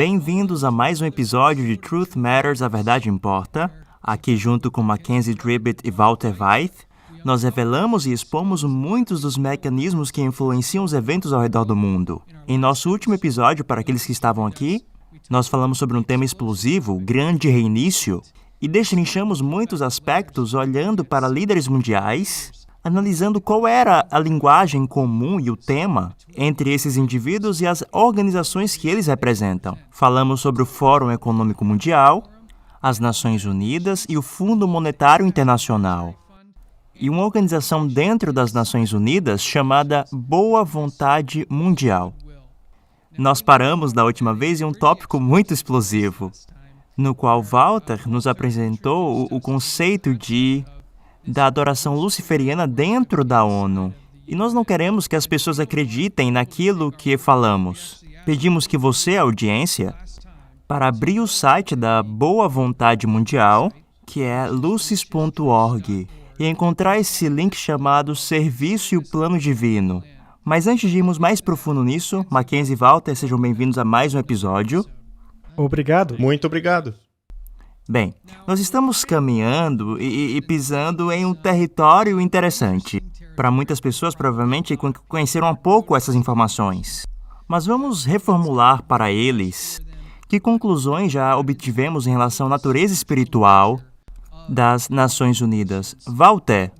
Bem-vindos a mais um episódio de Truth Matters, A Verdade Importa. Aqui junto com Mackenzie Dribbett e Walter Weith, nós revelamos e expomos muitos dos mecanismos que influenciam os eventos ao redor do mundo. Em nosso último episódio, para aqueles que estavam aqui, nós falamos sobre um tema explosivo, o grande reinício, e destrinchamos muitos aspectos olhando para líderes mundiais, analisando qual era a linguagem comum e o tema entre esses indivíduos e as organizações que eles representam. Falamos sobre o Fórum Econômico Mundial, as Nações Unidas e o Fundo Monetário Internacional. E uma organização dentro das Nações Unidas chamada Boa Vontade Mundial. Nós paramos da última vez em um tópico muito explosivo, no qual Walter nos apresentou o conceito da adoração luciferiana dentro da ONU. E nós não queremos que as pessoas acreditem naquilo que falamos. Pedimos que você, audiência, para abrir o site da Boa Vontade Mundial, que é lucis.org, e encontrar esse link chamado Serviço e o Plano Divino. Mas antes de irmos mais profundo nisso, Mackenzie e Walter, sejam bem-vindos a mais um episódio. Obrigado. Muito obrigado. Bem, nós estamos caminhando e pisando em um território interessante. Para muitas pessoas, provavelmente, conheceram há pouco essas informações. Mas vamos reformular para eles que conclusões já obtivemos em relação à natureza espiritual das Nações Unidas. Walter,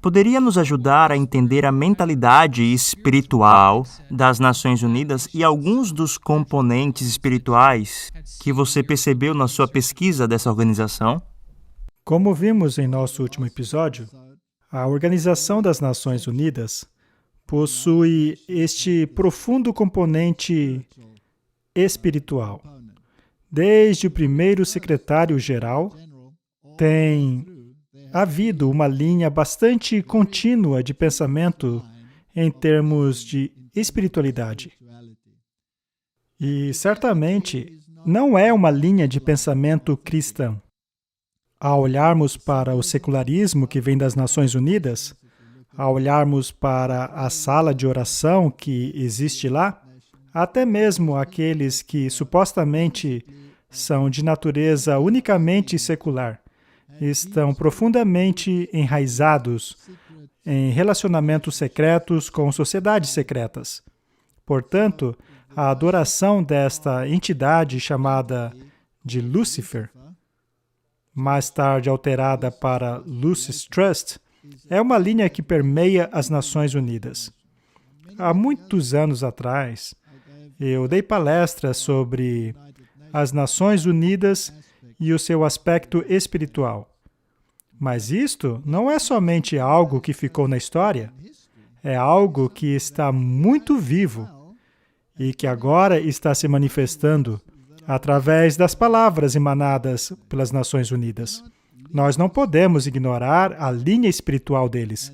poderia nos ajudar a entender a mentalidade espiritual das Nações Unidas e alguns dos componentes espirituais que você percebeu na sua pesquisa dessa organização? Como vimos em nosso último episódio, a Organização das Nações Unidas possui este profundo componente espiritual. Desde o primeiro secretário-geral, tem havido uma linha bastante contínua de pensamento em termos de espiritualidade. E, certamente, não é uma linha de pensamento cristã. Ao olharmos para o secularismo que vem das Nações Unidas, ao olharmos para a sala de oração que existe lá, até mesmo aqueles que supostamente são de natureza unicamente secular, estão profundamente enraizados em relacionamentos secretos com sociedades secretas. Portanto, a adoração desta entidade chamada de Lúcifer, mais tarde alterada para Lucis Trust, é uma linha que permeia as Nações Unidas. Há muitos anos atrás, eu dei palestras sobre as Nações Unidas e o seu aspecto espiritual. Mas isto não é somente algo que ficou na história, é algo que está muito vivo e que agora está se manifestando através das palavras emanadas pelas Nações Unidas. Nós não podemos ignorar a linha espiritual deles.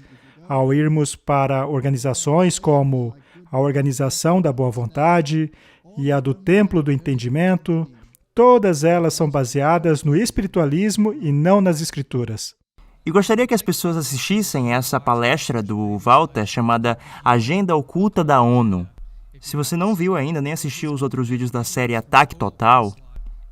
Ao irmos para organizações como a Organização da Boa Vontade e a do Templo do Entendimento, todas elas são baseadas no espiritualismo e não nas Escrituras. E gostaria que as pessoas assistissem essa palestra do Walter chamada Agenda Oculta da ONU. Se você não viu ainda, nem assistiu os outros vídeos da série Ataque Total,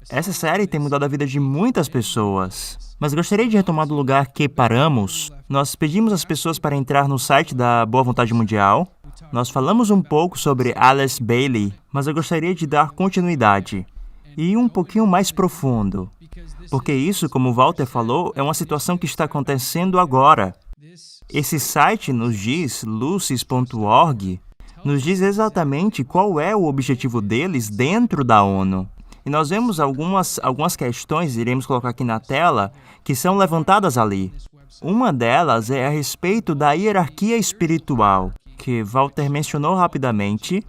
essa série tem mudado a vida de muitas pessoas. Mas gostaria de retomar do lugar que paramos. Nós pedimos às pessoas para entrar no site da Boa Vontade Mundial. Nós falamos um pouco sobre Alice Bailey, mas eu gostaria de dar continuidade e ir um pouquinho mais profundo. Porque isso, como o Walter falou, é uma situação que está acontecendo agora. Esse site nos diz, lucis.org, nos diz exatamente qual é o objetivo deles dentro da ONU. E nós vemos algumas questões, iremos colocar aqui na tela, que são levantadas ali. Uma delas é a respeito da hierarquia espiritual, que Walter mencionou rapidamente,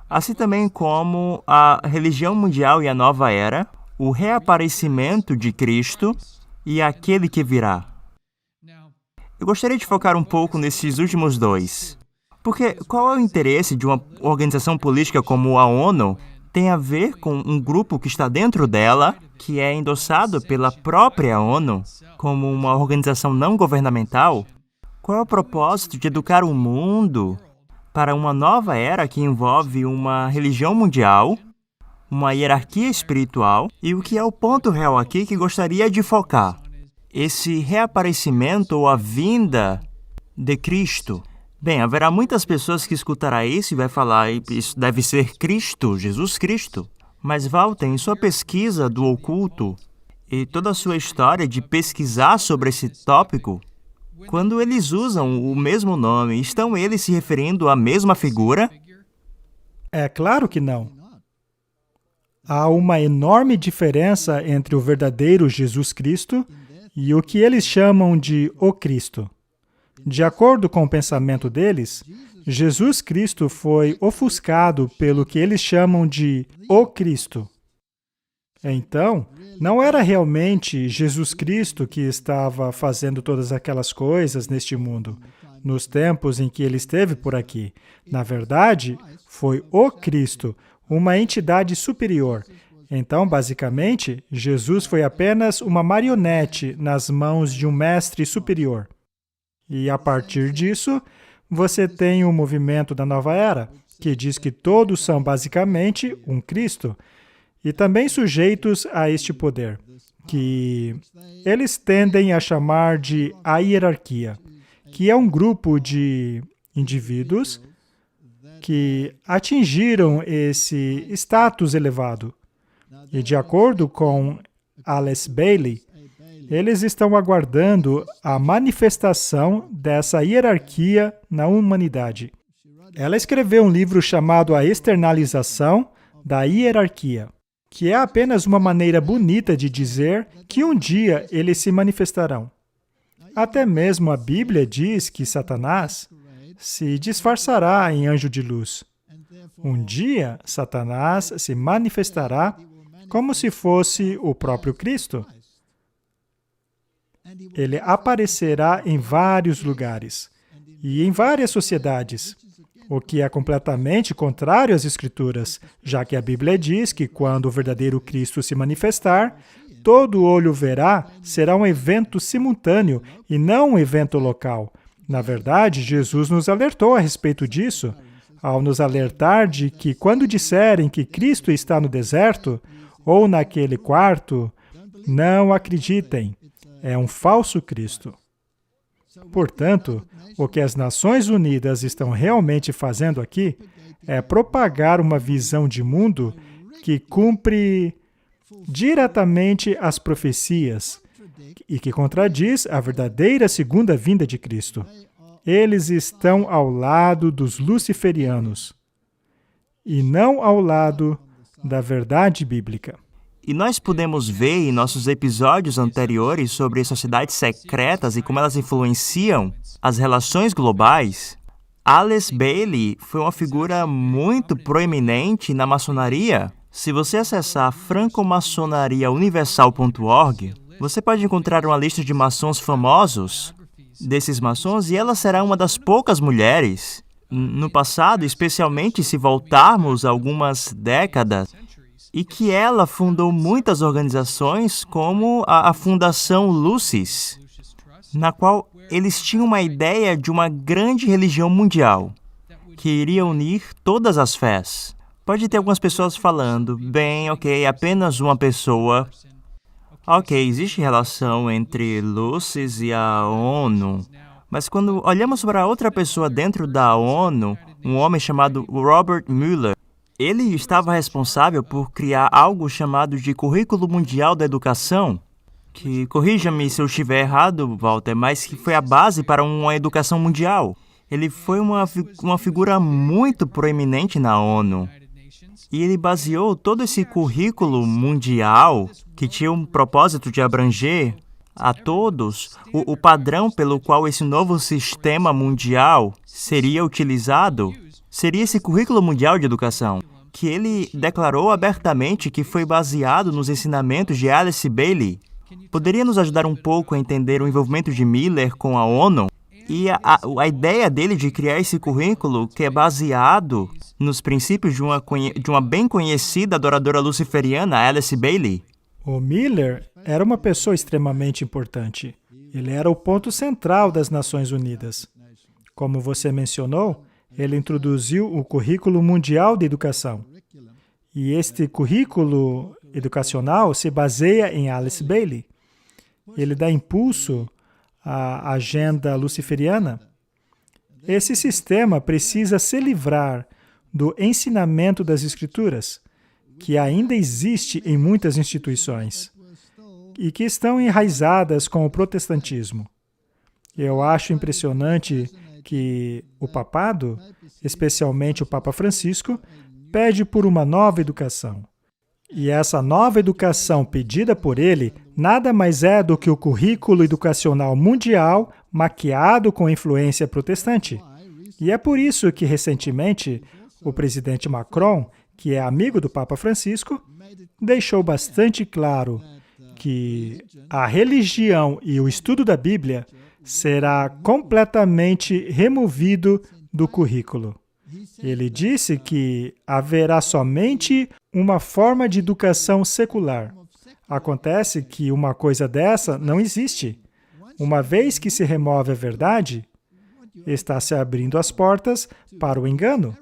assim também como a religião mundial e a nova era, o reaparecimento de Cristo e aquele que virá. Eu gostaria de focar um pouco nesses últimos dois. Porque qual é o interesse de uma organização política como a ONU tem a ver com um grupo que está dentro dela, que é endossado pela própria ONU como uma organização não governamental? Qual é o propósito de educar o mundo para uma nova era que envolve uma religião mundial, uma hierarquia espiritual, e o que é o ponto real aqui que gostaria de focar? Esse reaparecimento ou a vinda de Cristo. Bem, haverá muitas pessoas que escutarão isso e vai falar, isso deve ser Cristo, Jesus Cristo. Mas Walter, em sua pesquisa do oculto e toda a sua história de pesquisar sobre esse tópico, quando eles usam o mesmo nome, estão eles se referindo à mesma figura? É claro que não. Há uma enorme diferença entre o verdadeiro Jesus Cristo e o que eles chamam de o Cristo. De acordo com o pensamento deles, Jesus Cristo foi ofuscado pelo que eles chamam de o Cristo. Então, não era realmente Jesus Cristo que estava fazendo todas aquelas coisas neste mundo, nos tempos em que ele esteve por aqui. Na verdade, foi o Cristo, uma entidade superior. Então, basicamente, Jesus foi apenas uma marionete nas mãos de um mestre superior. E a partir disso, você tem o movimento da Nova Era, que diz que todos são basicamente um Cristo, e também sujeitos a este poder, que eles tendem a chamar de a hierarquia, que é um grupo de indivíduos que atingiram esse status elevado. E de acordo com Alice Bailey, eles estão aguardando a manifestação dessa hierarquia na humanidade. Ela escreveu um livro chamado A Externalização da Hierarquia, que é apenas uma maneira bonita de dizer que um dia eles se manifestarão. Até mesmo a Bíblia diz que Satanás se disfarçará em anjo de luz. Um dia, Satanás se manifestará como se fosse o próprio Cristo. Ele aparecerá em vários lugares e em várias sociedades, o que é completamente contrário às Escrituras, já que a Bíblia diz que quando o verdadeiro Cristo se manifestar, todo olho verá, será um evento simultâneo e não um evento local. Na verdade, Jesus nos alertou a respeito disso, ao nos alertar de que quando disserem que Cristo está no deserto ou naquele quarto, não acreditem. É um falso Cristo. Portanto, o que as Nações Unidas estão realmente fazendo aqui é propagar uma visão de mundo que cumpre diretamente as profecias e que contradiz a verdadeira segunda vinda de Cristo. Eles estão ao lado dos luciferianos e não ao lado da verdade bíblica. E nós pudemos ver em nossos episódios anteriores sobre sociedades secretas e como elas influenciam as relações globais. Alice Bailey foi uma figura muito proeminente na maçonaria. Se você acessar francomaçonariauniversal.org, você pode encontrar uma lista de maçons famosos desses maçons e ela será uma das poucas mulheres. No passado, especialmente se voltarmos algumas décadas, e que ela fundou muitas organizações, como a Fundação Lucis, na qual eles tinham uma ideia de uma grande religião mundial, que iria unir todas as fés. Pode ter algumas pessoas falando, bem, ok, apenas uma pessoa. Ok, existe relação entre Lucis e a ONU, mas quando olhamos para outra pessoa dentro da ONU, um homem chamado Robert Mueller, ele estava responsável por criar algo chamado de Currículo Mundial da Educação, que, corrija-me se eu estiver errado, Walter, mas que foi a base para uma educação mundial. Ele foi uma figura muito proeminente na ONU. E ele baseou todo esse currículo mundial, que tinha um propósito de abranger a todos, o padrão pelo qual esse novo sistema mundial seria utilizado, seria esse currículo mundial de educação, que ele declarou abertamente que foi baseado nos ensinamentos de Alice Bailey. Poderia nos ajudar um pouco a entender o envolvimento de Miller com a ONU? E a ideia dele de criar esse currículo que é baseado nos princípios de uma bem conhecida adoradora luciferiana, Alice Bailey? O Miller era uma pessoa extremamente importante. Ele era o ponto central das Nações Unidas. Como você mencionou, ele introduziu o Currículo Mundial de Educação. E este currículo educacional se baseia em Alice Bailey. Ele dá impulso à agenda luciferiana. Esse sistema precisa se livrar do ensinamento das Escrituras, que ainda existe em muitas instituições e que estão enraizadas com o protestantismo. Eu acho impressionante que o papado, especialmente o Papa Francisco, pede por uma nova educação. E essa nova educação pedida por ele nada mais é do que o currículo educacional mundial maquiado com influência protestante. E é por isso que, recentemente, o presidente Macron, que é amigo do Papa Francisco, deixou bastante claro que a religião e o estudo da Bíblia será completamente removido do currículo. Ele disse que haverá somente uma forma de educação secular. Acontece que uma coisa dessa não existe. Uma vez que se remove a verdade, está se abrindo as portas para o engano.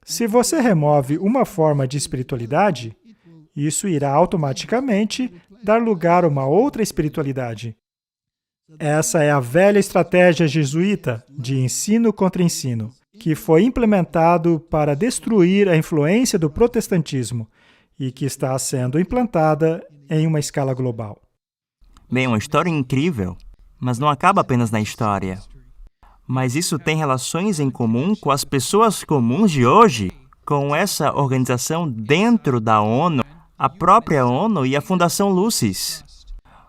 Se você remove uma forma de espiritualidade, isso irá automaticamente dar lugar a uma outra espiritualidade. Essa é a velha estratégia jesuíta de ensino contra ensino, que foi implementado para destruir a influência do protestantismo e que está sendo implantada em uma escala global. Bem, uma história incrível, mas não acaba apenas na história. Mas isso tem relações em comum com as pessoas comuns de hoje, com essa organização dentro da ONU, a própria ONU e a Fundação Lucis.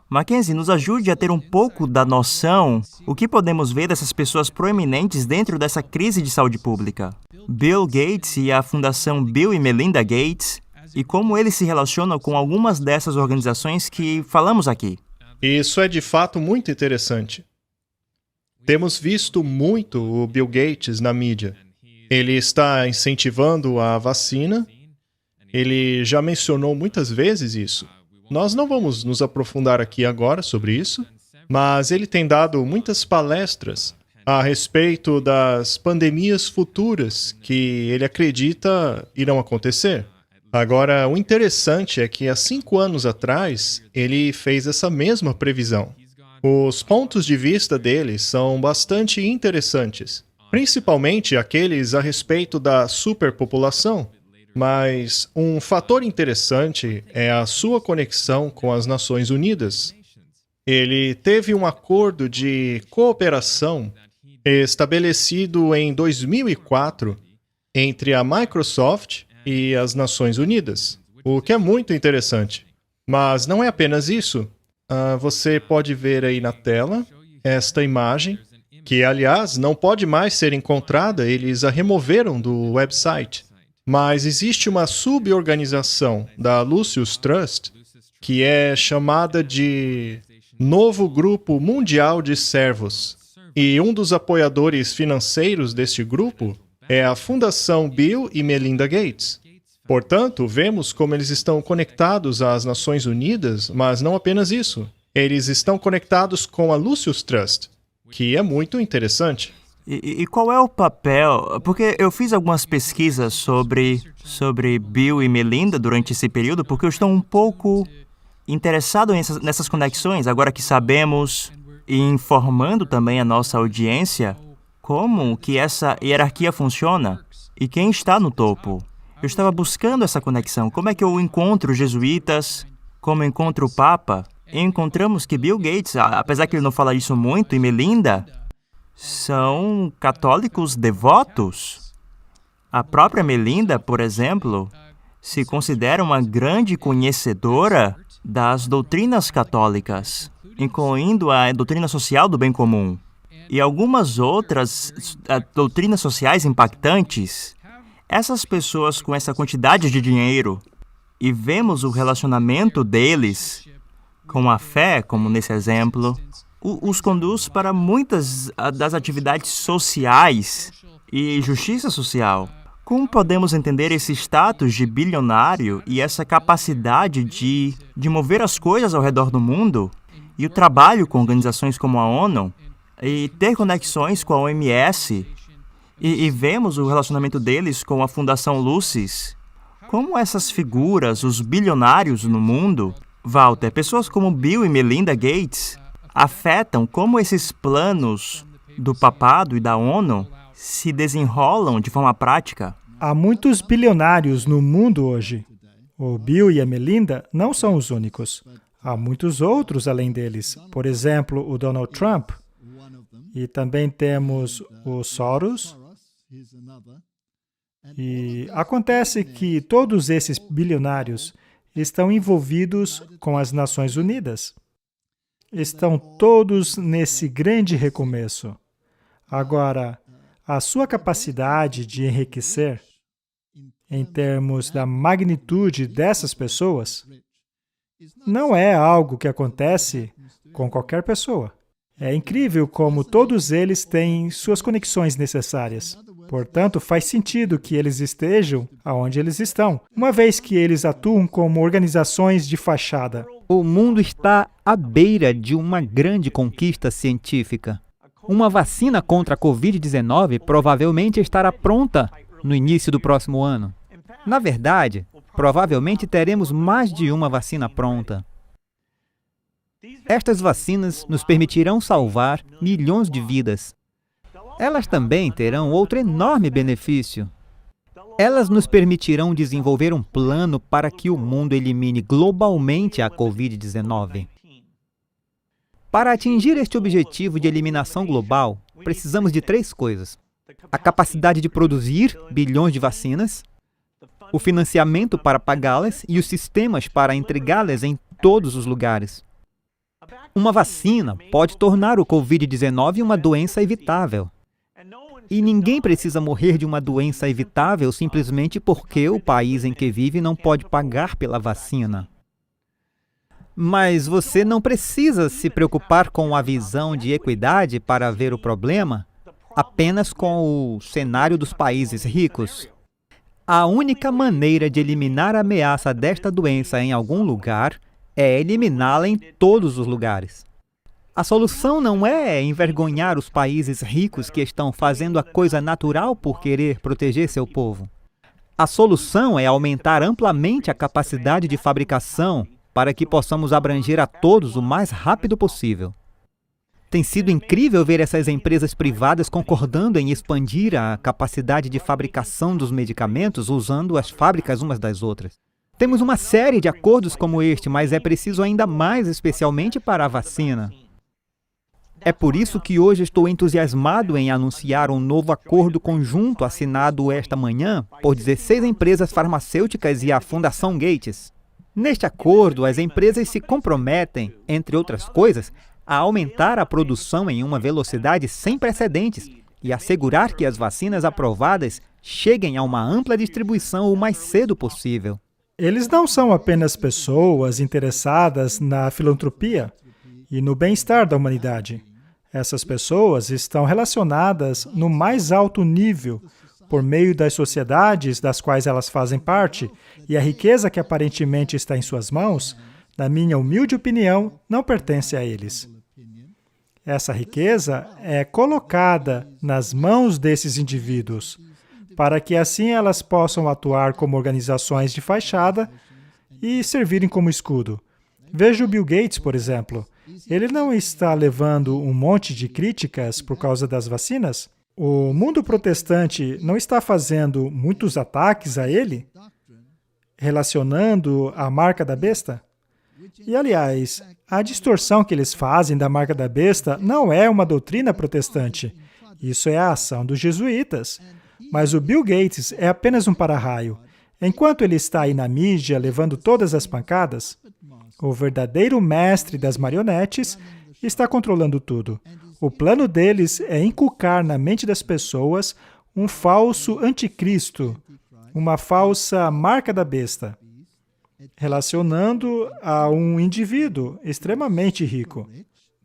Mackenzie, nos ajude a ter um pouco da noção o que podemos ver dessas pessoas proeminentes dentro dessa crise de saúde pública. Bill Gates e a Fundação Bill e Melinda Gates, e como eles se relacionam com algumas dessas organizações que falamos aqui. Isso é de fato muito interessante. Temos visto muito o Bill Gates na mídia. Ele está incentivando a vacina. Ele já mencionou muitas vezes isso. Nós não vamos nos aprofundar aqui agora sobre isso, mas ele tem dado muitas palestras a respeito das pandemias futuras que ele acredita irão acontecer. Agora, o interessante é que há 5 anos atrás, ele fez essa mesma previsão. Os pontos de vista dele são bastante interessantes, principalmente aqueles a respeito da superpopulação. Mas um fator interessante é a sua conexão com as Nações Unidas. Ele teve um acordo de cooperação estabelecido em 2004 entre a Microsoft e as Nações Unidas, o que é muito interessante. Mas não é apenas isso. Você pode ver aí na tela esta imagem, que, aliás, não pode mais ser encontrada, eles a removeram do website. Mas existe uma suborganização da Lucis Trust que é chamada de Novo Grupo Mundial de Servos. E um dos apoiadores financeiros deste grupo é a Fundação Bill e Melinda Gates. Portanto, vemos como eles estão conectados às Nações Unidas, mas não apenas isso. Eles estão conectados com a Lucis Trust, que é muito interessante. E qual é o papel? Porque eu fiz algumas pesquisas sobre Bill e Melinda durante esse período, porque eu estou um pouco interessado nessas conexões, agora que sabemos, e informando também a nossa audiência, como que essa hierarquia funciona e quem está no topo. Eu estava buscando essa conexão. Como é que eu encontro os jesuítas? Como eu encontro o Papa? E encontramos que Bill Gates, apesar que ele não fala isso muito, e Melinda são católicos devotos. A própria Melinda, por exemplo, se considera uma grande conhecedora das doutrinas católicas, incluindo a doutrina social do bem comum e algumas outras doutrinas sociais impactantes. Essas pessoas com essa quantidade de dinheiro, e vemos o relacionamento deles com a fé, como nesse exemplo, os conduz para muitas das atividades sociais e justiça social. Como podemos entender esse status de bilionário e essa capacidade de mover as coisas ao redor do mundo e o trabalho com organizações como a ONU e ter conexões com a OMS e vemos o relacionamento deles com a Fundação Lucis? Como essas figuras, os bilionários no mundo, Walter, pessoas como Bill e Melinda Gates, afetam como esses planos do papado e da ONU se desenrolam de forma prática? Há muitos bilionários no mundo hoje. O Bill e a Melinda não são os únicos. Há muitos outros além deles. Por exemplo, o Donald Trump. E também temos o Soros. E acontece que todos esses bilionários estão envolvidos com as Nações Unidas. Estão todos nesse grande recomeço. Agora, a sua capacidade de enriquecer, em termos da magnitude dessas pessoas, não é algo que acontece com qualquer pessoa. É incrível como todos eles têm suas conexões necessárias. Portanto, faz sentido que eles estejam onde eles estão, uma vez que eles atuam como organizações de fachada. O mundo está à beira de uma grande conquista científica. Uma vacina contra a Covid-19 provavelmente estará pronta no início do próximo ano. Na verdade, provavelmente teremos mais de uma vacina pronta. Estas vacinas nos permitirão salvar milhões de vidas. Elas também terão outro enorme benefício. Elas nos permitirão desenvolver um plano para que o mundo elimine globalmente a Covid-19. Para atingir este objetivo de eliminação global, precisamos de 3 coisas: a capacidade de produzir bilhões de vacinas, o financiamento para pagá-las e os sistemas para entregá-las em todos os lugares. Uma vacina pode tornar o Covid-19 uma doença evitável. E ninguém precisa morrer de uma doença evitável simplesmente porque o país em que vive não pode pagar pela vacina. Mas você não precisa se preocupar com a visão de equidade para ver o problema apenas com o cenário dos países ricos. A única maneira de eliminar a ameaça desta doença em algum lugar é eliminá-la em todos os lugares. A solução não é envergonhar os países ricos que estão fazendo a coisa natural por querer proteger seu povo. A solução é aumentar amplamente a capacidade de fabricação para que possamos abranger a todos o mais rápido possível. Tem sido incrível ver essas empresas privadas concordando em expandir a capacidade de fabricação dos medicamentos usando as fábricas umas das outras. Temos uma série de acordos como este, mas é preciso ainda mais, especialmente para a vacina. É por isso que hoje estou entusiasmado em anunciar um novo acordo conjunto assinado esta manhã por 16 empresas farmacêuticas e a Fundação Gates. Neste acordo, as empresas se comprometem, entre outras coisas, a aumentar a produção em uma velocidade sem precedentes e assegurar que as vacinas aprovadas cheguem a uma ampla distribuição o mais cedo possível. Eles não são apenas pessoas interessadas na filantropia e no bem-estar da humanidade. Essas pessoas estão relacionadas no mais alto nível por meio das sociedades das quais elas fazem parte, e a riqueza que aparentemente está em suas mãos, na minha humilde opinião, não pertence a eles. Essa riqueza é colocada nas mãos desses indivíduos, para que assim elas possam atuar como organizações de fachada e servirem como escudo. Veja o Bill Gates, por exemplo. Ele não está levando um monte de críticas por causa das vacinas? O mundo protestante não está fazendo muitos ataques a ele, relacionando a marca da besta? E, aliás, a distorção que eles fazem da marca da besta não é uma doutrina protestante. Isso é a ação dos jesuítas. Mas o Bill Gates é apenas um para-raio. Enquanto ele está aí na mídia levando todas as pancadas, o verdadeiro mestre das marionetes está controlando tudo. O plano deles é inculcar na mente das pessoas um falso anticristo, uma falsa marca da besta, relacionando a um indivíduo extremamente rico,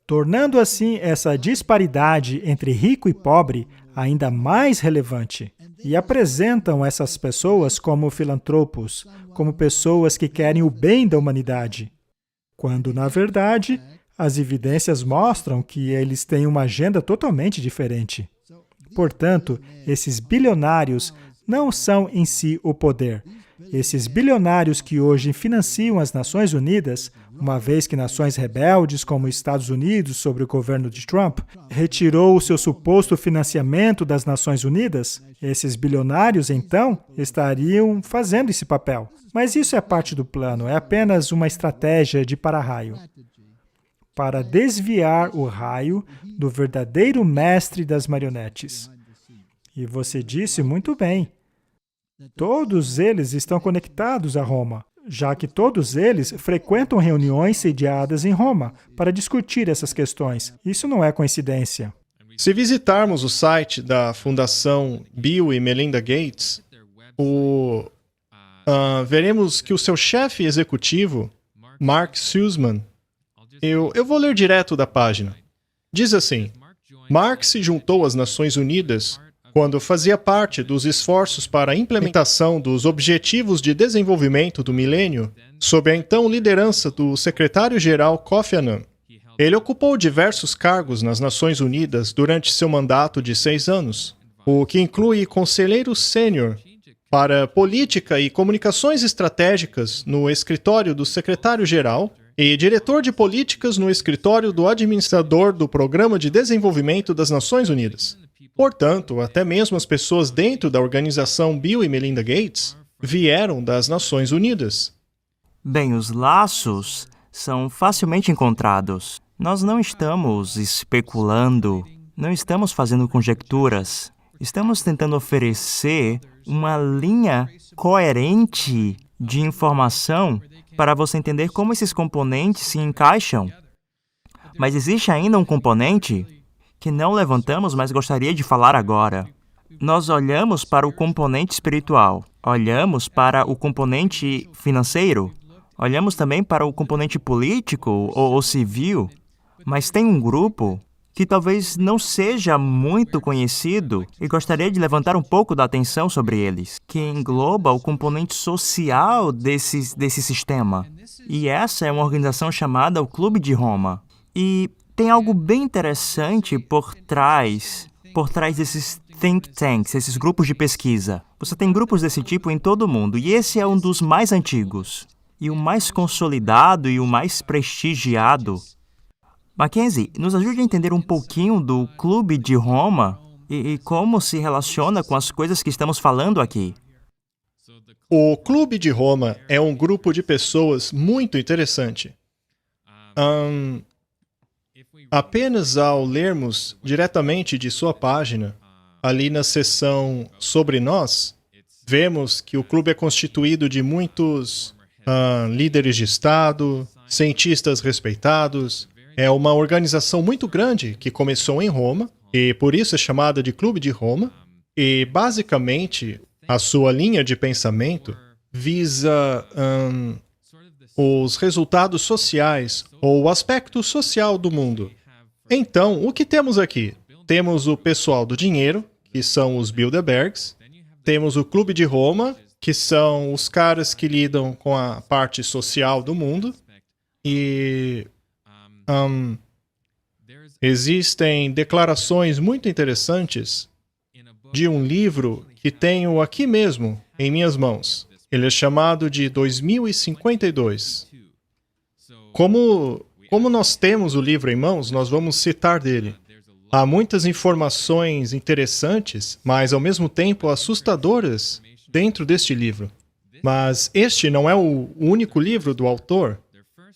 tornando assim essa disparidade entre rico e pobre ainda mais relevante. E apresentam essas pessoas como filantropos, como pessoas que querem o bem da humanidade, quando, na verdade, as evidências mostram que eles têm uma agenda totalmente diferente. Portanto, esses bilionários não são em si o poder. Esses bilionários que hoje financiam as Nações Unidas, uma vez que nações rebeldes como os Estados Unidos, sob o governo de Trump, retirou o seu suposto financiamento das Nações Unidas, esses bilionários, então, estariam fazendo esse papel. Mas isso é parte do plano, é apenas uma estratégia de para-raio, para desviar o raio do verdadeiro mestre das marionetes. E você disse muito bem, todos eles estão conectados a Roma, já que todos eles frequentam reuniões sediadas em Roma para discutir essas questões. Isso não é coincidência. Se visitarmos o site da Fundação Bill e Melinda Gates, veremos que o seu chefe executivo, Mark Sussman, eu vou ler direto da página. Diz assim: Mark se juntou às Nações Unidas quando fazia parte dos esforços para a implementação dos Objetivos de Desenvolvimento do Milênio, sob a então liderança do secretário-geral Kofi Annan. Ele ocupou diversos cargos nas Nações Unidas durante seu mandato de 6 anos, o que inclui conselheiro sênior para Política e Comunicações Estratégicas no escritório do secretário-geral e diretor de políticas no escritório do administrador do Programa de Desenvolvimento das Nações Unidas. Portanto, até mesmo as pessoas dentro da organização Bill e Melinda Gates vieram das Nações Unidas. Bem, os laços são facilmente encontrados. Nós não estamos especulando, não estamos fazendo conjecturas. Estamos tentando oferecer uma linha coerente de informação para você entender como esses componentes se encaixam. Mas existe ainda um componente que não levantamos, mas gostaria de falar agora. Nós olhamos para o componente espiritual, olhamos para o componente financeiro, olhamos também para o componente político ou civil, mas tem um grupo que talvez não seja muito conhecido e gostaria de levantar um pouco da atenção sobre eles, que engloba o componente social desse sistema. E essa é uma organização chamada o Clube de Roma. E tem algo bem interessante por trás desses think tanks, esses grupos de pesquisa. Você tem grupos desse tipo em todo o mundo, e esse é um dos mais antigos, e o mais consolidado e o mais prestigiado. Mackenzie, nos ajude a entender um pouquinho do Clube de Roma e como se relaciona com as coisas que estamos falando aqui. O Clube de Roma é um grupo de pessoas muito interessante. Apenas ao lermos diretamente de sua página, ali na seção Sobre Nós, vemos que o clube é constituído de muitos líderes de Estado, cientistas respeitados. É uma organização muito grande que começou em Roma, e por isso é chamada de Clube de Roma. E, basicamente, a sua linha de pensamento visa os resultados sociais, ou o aspecto social do mundo. Então, o que temos aqui? Temos o pessoal do dinheiro, que são os Bilderbergs. Temos o Clube de Roma, que são os caras que lidam com a parte social do mundo. E existem declarações muito interessantes de um livro que tenho aqui mesmo, em minhas mãos. Ele é chamado de 2052. Como nós temos o livro em mãos, nós vamos citar dele. Há muitas informações interessantes, mas ao mesmo tempo assustadoras dentro deste livro. Mas este não é o único livro do autor.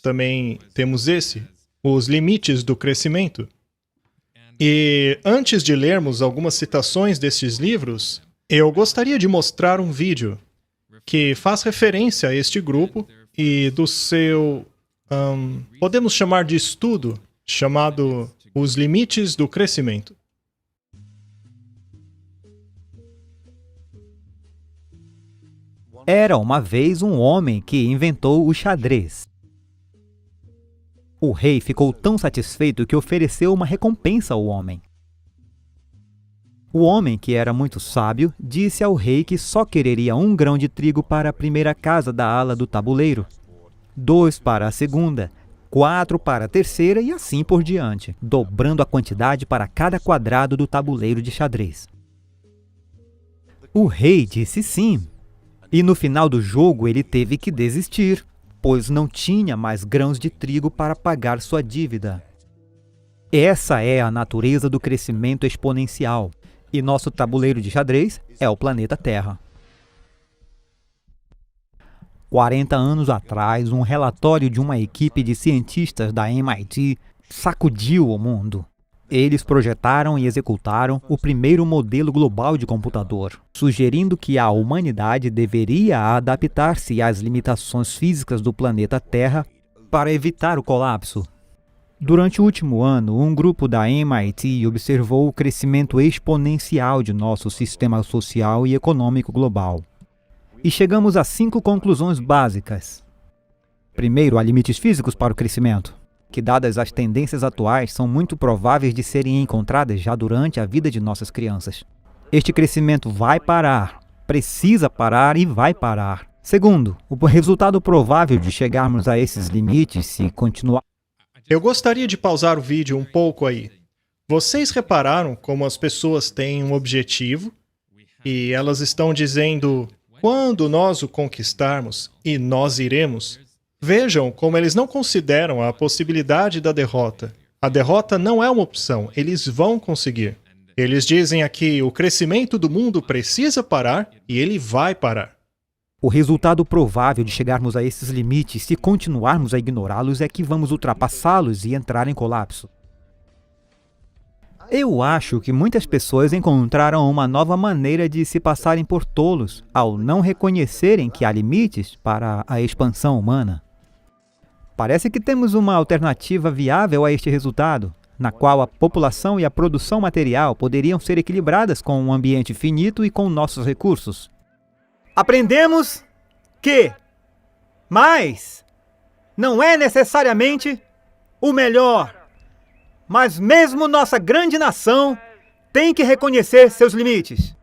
Também temos esse, Os Limites do Crescimento. E antes de lermos algumas citações destes livros, eu gostaria de mostrar um vídeo que faz referência a este grupo e do seu, podemos chamar de estudo, chamado Os Limites do Crescimento. Era uma vez um homem que inventou o xadrez. O rei ficou tão satisfeito que ofereceu uma recompensa ao homem. O homem, que era muito sábio, disse ao rei que só quereria 1 grão de trigo para a primeira casa da ala do tabuleiro, 2 para a segunda, 4 para a terceira e assim por diante, dobrando a quantidade para cada quadrado do tabuleiro de xadrez. O rei disse sim, E no final do jogo ele teve que desistir, pois não tinha mais grãos de trigo para pagar sua dívida. Essa é a natureza do crescimento exponencial. E nosso tabuleiro de xadrez é o planeta Terra. 40 anos atrás, um relatório de uma equipe de cientistas da MIT sacudiu o mundo. Eles projetaram e executaram o primeiro modelo global de computador, sugerindo que a humanidade deveria adaptar-se às limitações físicas do planeta Terra para evitar o colapso. Durante o último ano, um grupo da MIT observou o crescimento exponencial de nosso sistema social e econômico global. E chegamos a 5 conclusões básicas. Primeiro, há limites físicos para o crescimento, que, dadas as tendências atuais, são muito prováveis de serem encontradas já durante a vida de nossas crianças. Este crescimento vai parar, precisa parar e vai parar. Segundo, o resultado provável de chegarmos a esses limites se continuar. Eu gostaria de pausar o vídeo um pouco aí. Vocês repararam como as pessoas têm um objetivo e elas estão dizendo, quando nós o conquistarmos e nós iremos? Vejam como eles não consideram a possibilidade da derrota. A derrota não é uma opção, eles vão conseguir. Eles dizem aqui, o crescimento do mundo precisa parar e ele vai parar. O resultado provável de chegarmos a esses limites, se continuarmos a ignorá-los, é que vamos ultrapassá-los e entrar em colapso. Eu acho que muitas pessoas encontraram uma nova maneira de se passarem por tolos ao não reconhecerem que há limites para a expansão humana. Parece que temos uma alternativa viável a este resultado, na qual a população e a produção material poderiam ser equilibradas com um ambiente finito e com nossos recursos. Aprendemos que mais não é necessariamente o melhor, mas mesmo nossa grande nação tem que reconhecer seus limites.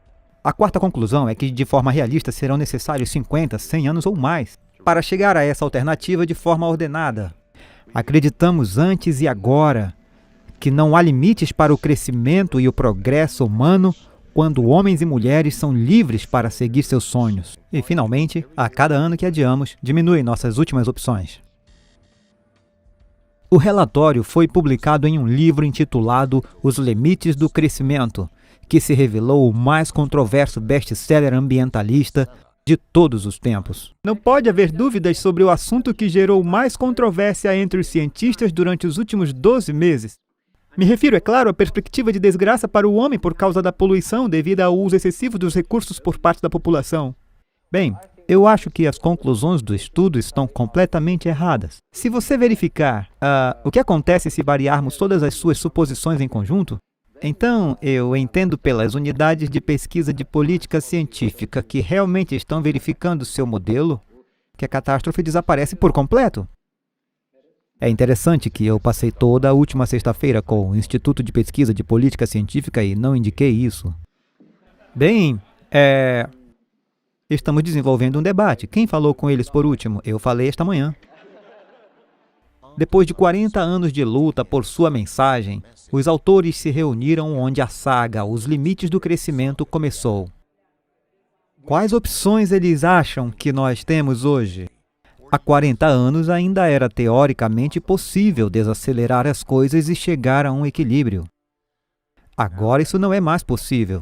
A quarta conclusão é que, de forma realista, serão necessários 50, 100 anos ou mais para chegar a essa alternativa de forma ordenada. Acreditamos antes e agora que não há limites para o crescimento e o progresso humano quando homens e mulheres são livres para seguir seus sonhos. E, finalmente, a cada ano que adiamos, diminui nossas últimas opções. O relatório foi publicado em um livro intitulado Os Limites do Crescimento, que se revelou o mais controverso best-seller ambientalista de todos os tempos. Não pode haver dúvidas sobre o assunto que gerou mais controvérsia entre os cientistas durante os últimos 12 meses. Me refiro, é claro, à perspectiva de desgraça para o homem por causa da poluição devido ao uso excessivo dos recursos por parte da população. Bem, eu acho que as conclusões do estudo estão completamente erradas. Se você verificar o que acontece se variarmos todas as suas suposições em conjunto, então eu entendo pelas unidades de pesquisa de política científica que realmente estão verificando seu modelo que a catástrofe desaparece por completo. É interessante que eu passei toda a última sexta-feira com o Instituto de Pesquisa de Política Científica e não indiquei isso. Bem, estamos desenvolvendo um debate. Quem falou com eles por último? Eu falei esta manhã. Depois de 40 anos de luta por sua mensagem, os autores se reuniram onde a saga Os Limites do Crescimento começou. Quais opções eles acham que nós temos hoje? Há 40 anos ainda era teoricamente possível desacelerar as coisas e chegar a um equilíbrio. Agora isso não é mais possível.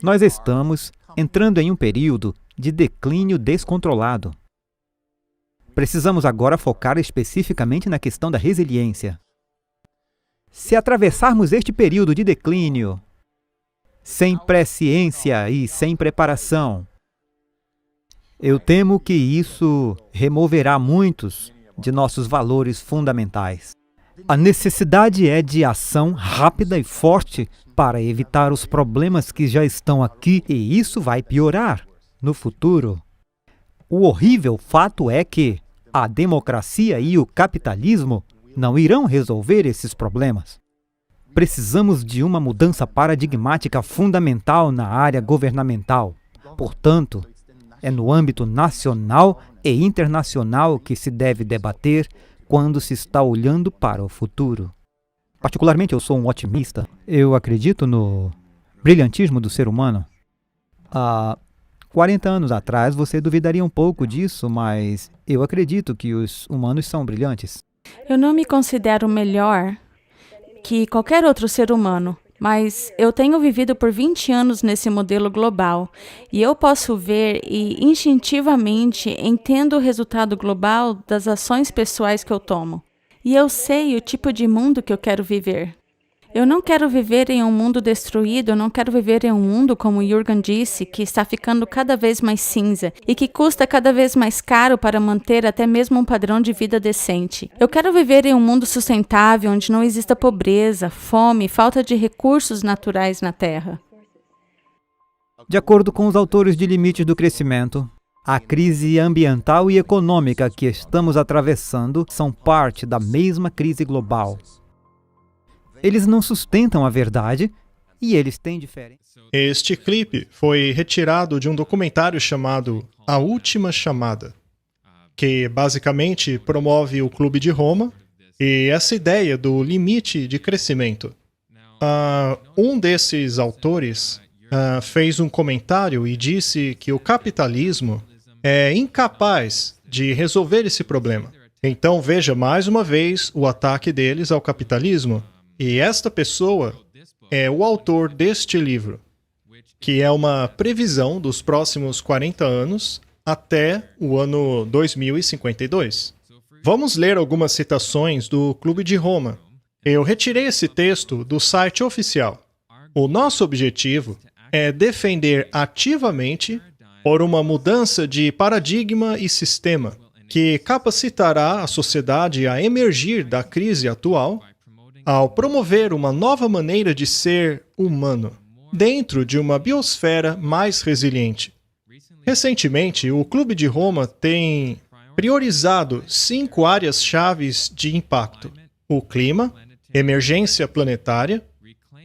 Nós estamos entrando em um período de declínio descontrolado. Precisamos agora focar especificamente na questão da resiliência. Se atravessarmos este período de declínio sem presciência e sem preparação, eu temo que isso removerá muitos de nossos valores fundamentais. A necessidade é de ação rápida e forte para evitar os problemas que já estão aqui, e isso vai piorar no futuro. O horrível fato é que a democracia e o capitalismo não irão resolver esses problemas. Precisamos de uma mudança paradigmática fundamental na área governamental. Portanto, é no âmbito nacional e internacional que se deve debater quando se está olhando para o futuro. Particularmente, eu sou um otimista. Eu acredito no brilhantismo do ser humano. 40 anos atrás, você duvidaria um pouco disso, mas eu acredito que os humanos são brilhantes. Eu não me considero melhor que qualquer outro ser humano, mas eu tenho vivido por 20 anos nesse modelo global e eu posso ver e instintivamente entendo o resultado global das ações pessoais que eu tomo. E eu sei o tipo de mundo que eu quero viver. Eu não quero viver em um mundo destruído, eu não quero viver em um mundo, como Jürgen disse, que está ficando cada vez mais cinza e que custa cada vez mais caro para manter até mesmo um padrão de vida decente. Eu quero viver em um mundo sustentável, onde não exista pobreza, fome, falta de recursos naturais na Terra. De acordo com os autores de Limites do Crescimento, a crise ambiental e econômica que estamos atravessando são parte da mesma crise global. Eles não sustentam a verdade e eles têm diferença. Este clipe foi retirado de um documentário chamado A Última Chamada, que basicamente promove o Clube de Roma e essa ideia do limite de crescimento. Um desses autores fez um comentário e disse que o capitalismo é incapaz de resolver esse problema. Então veja mais uma vez o ataque deles ao capitalismo. E esta pessoa é o autor deste livro, que é uma previsão dos próximos 40 anos até o ano 2052. Vamos ler algumas citações do Clube de Roma. Eu retirei esse texto do site oficial. O nosso objetivo é defender ativamente por uma mudança de paradigma e sistema que capacitará a sociedade a emergir da crise atual ao promover uma nova maneira de ser humano, dentro de uma biosfera mais resiliente. Recentemente, o Clube de Roma tem priorizado 5 áreas-chave de impacto: o clima, emergência planetária,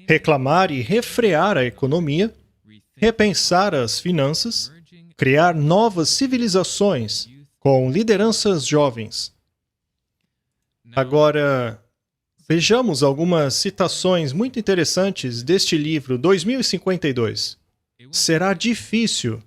reclamar e refrear a economia, repensar as finanças, criar novas civilizações com lideranças jovens. Agora, vejamos algumas citações muito interessantes deste livro, 2052. Será difícil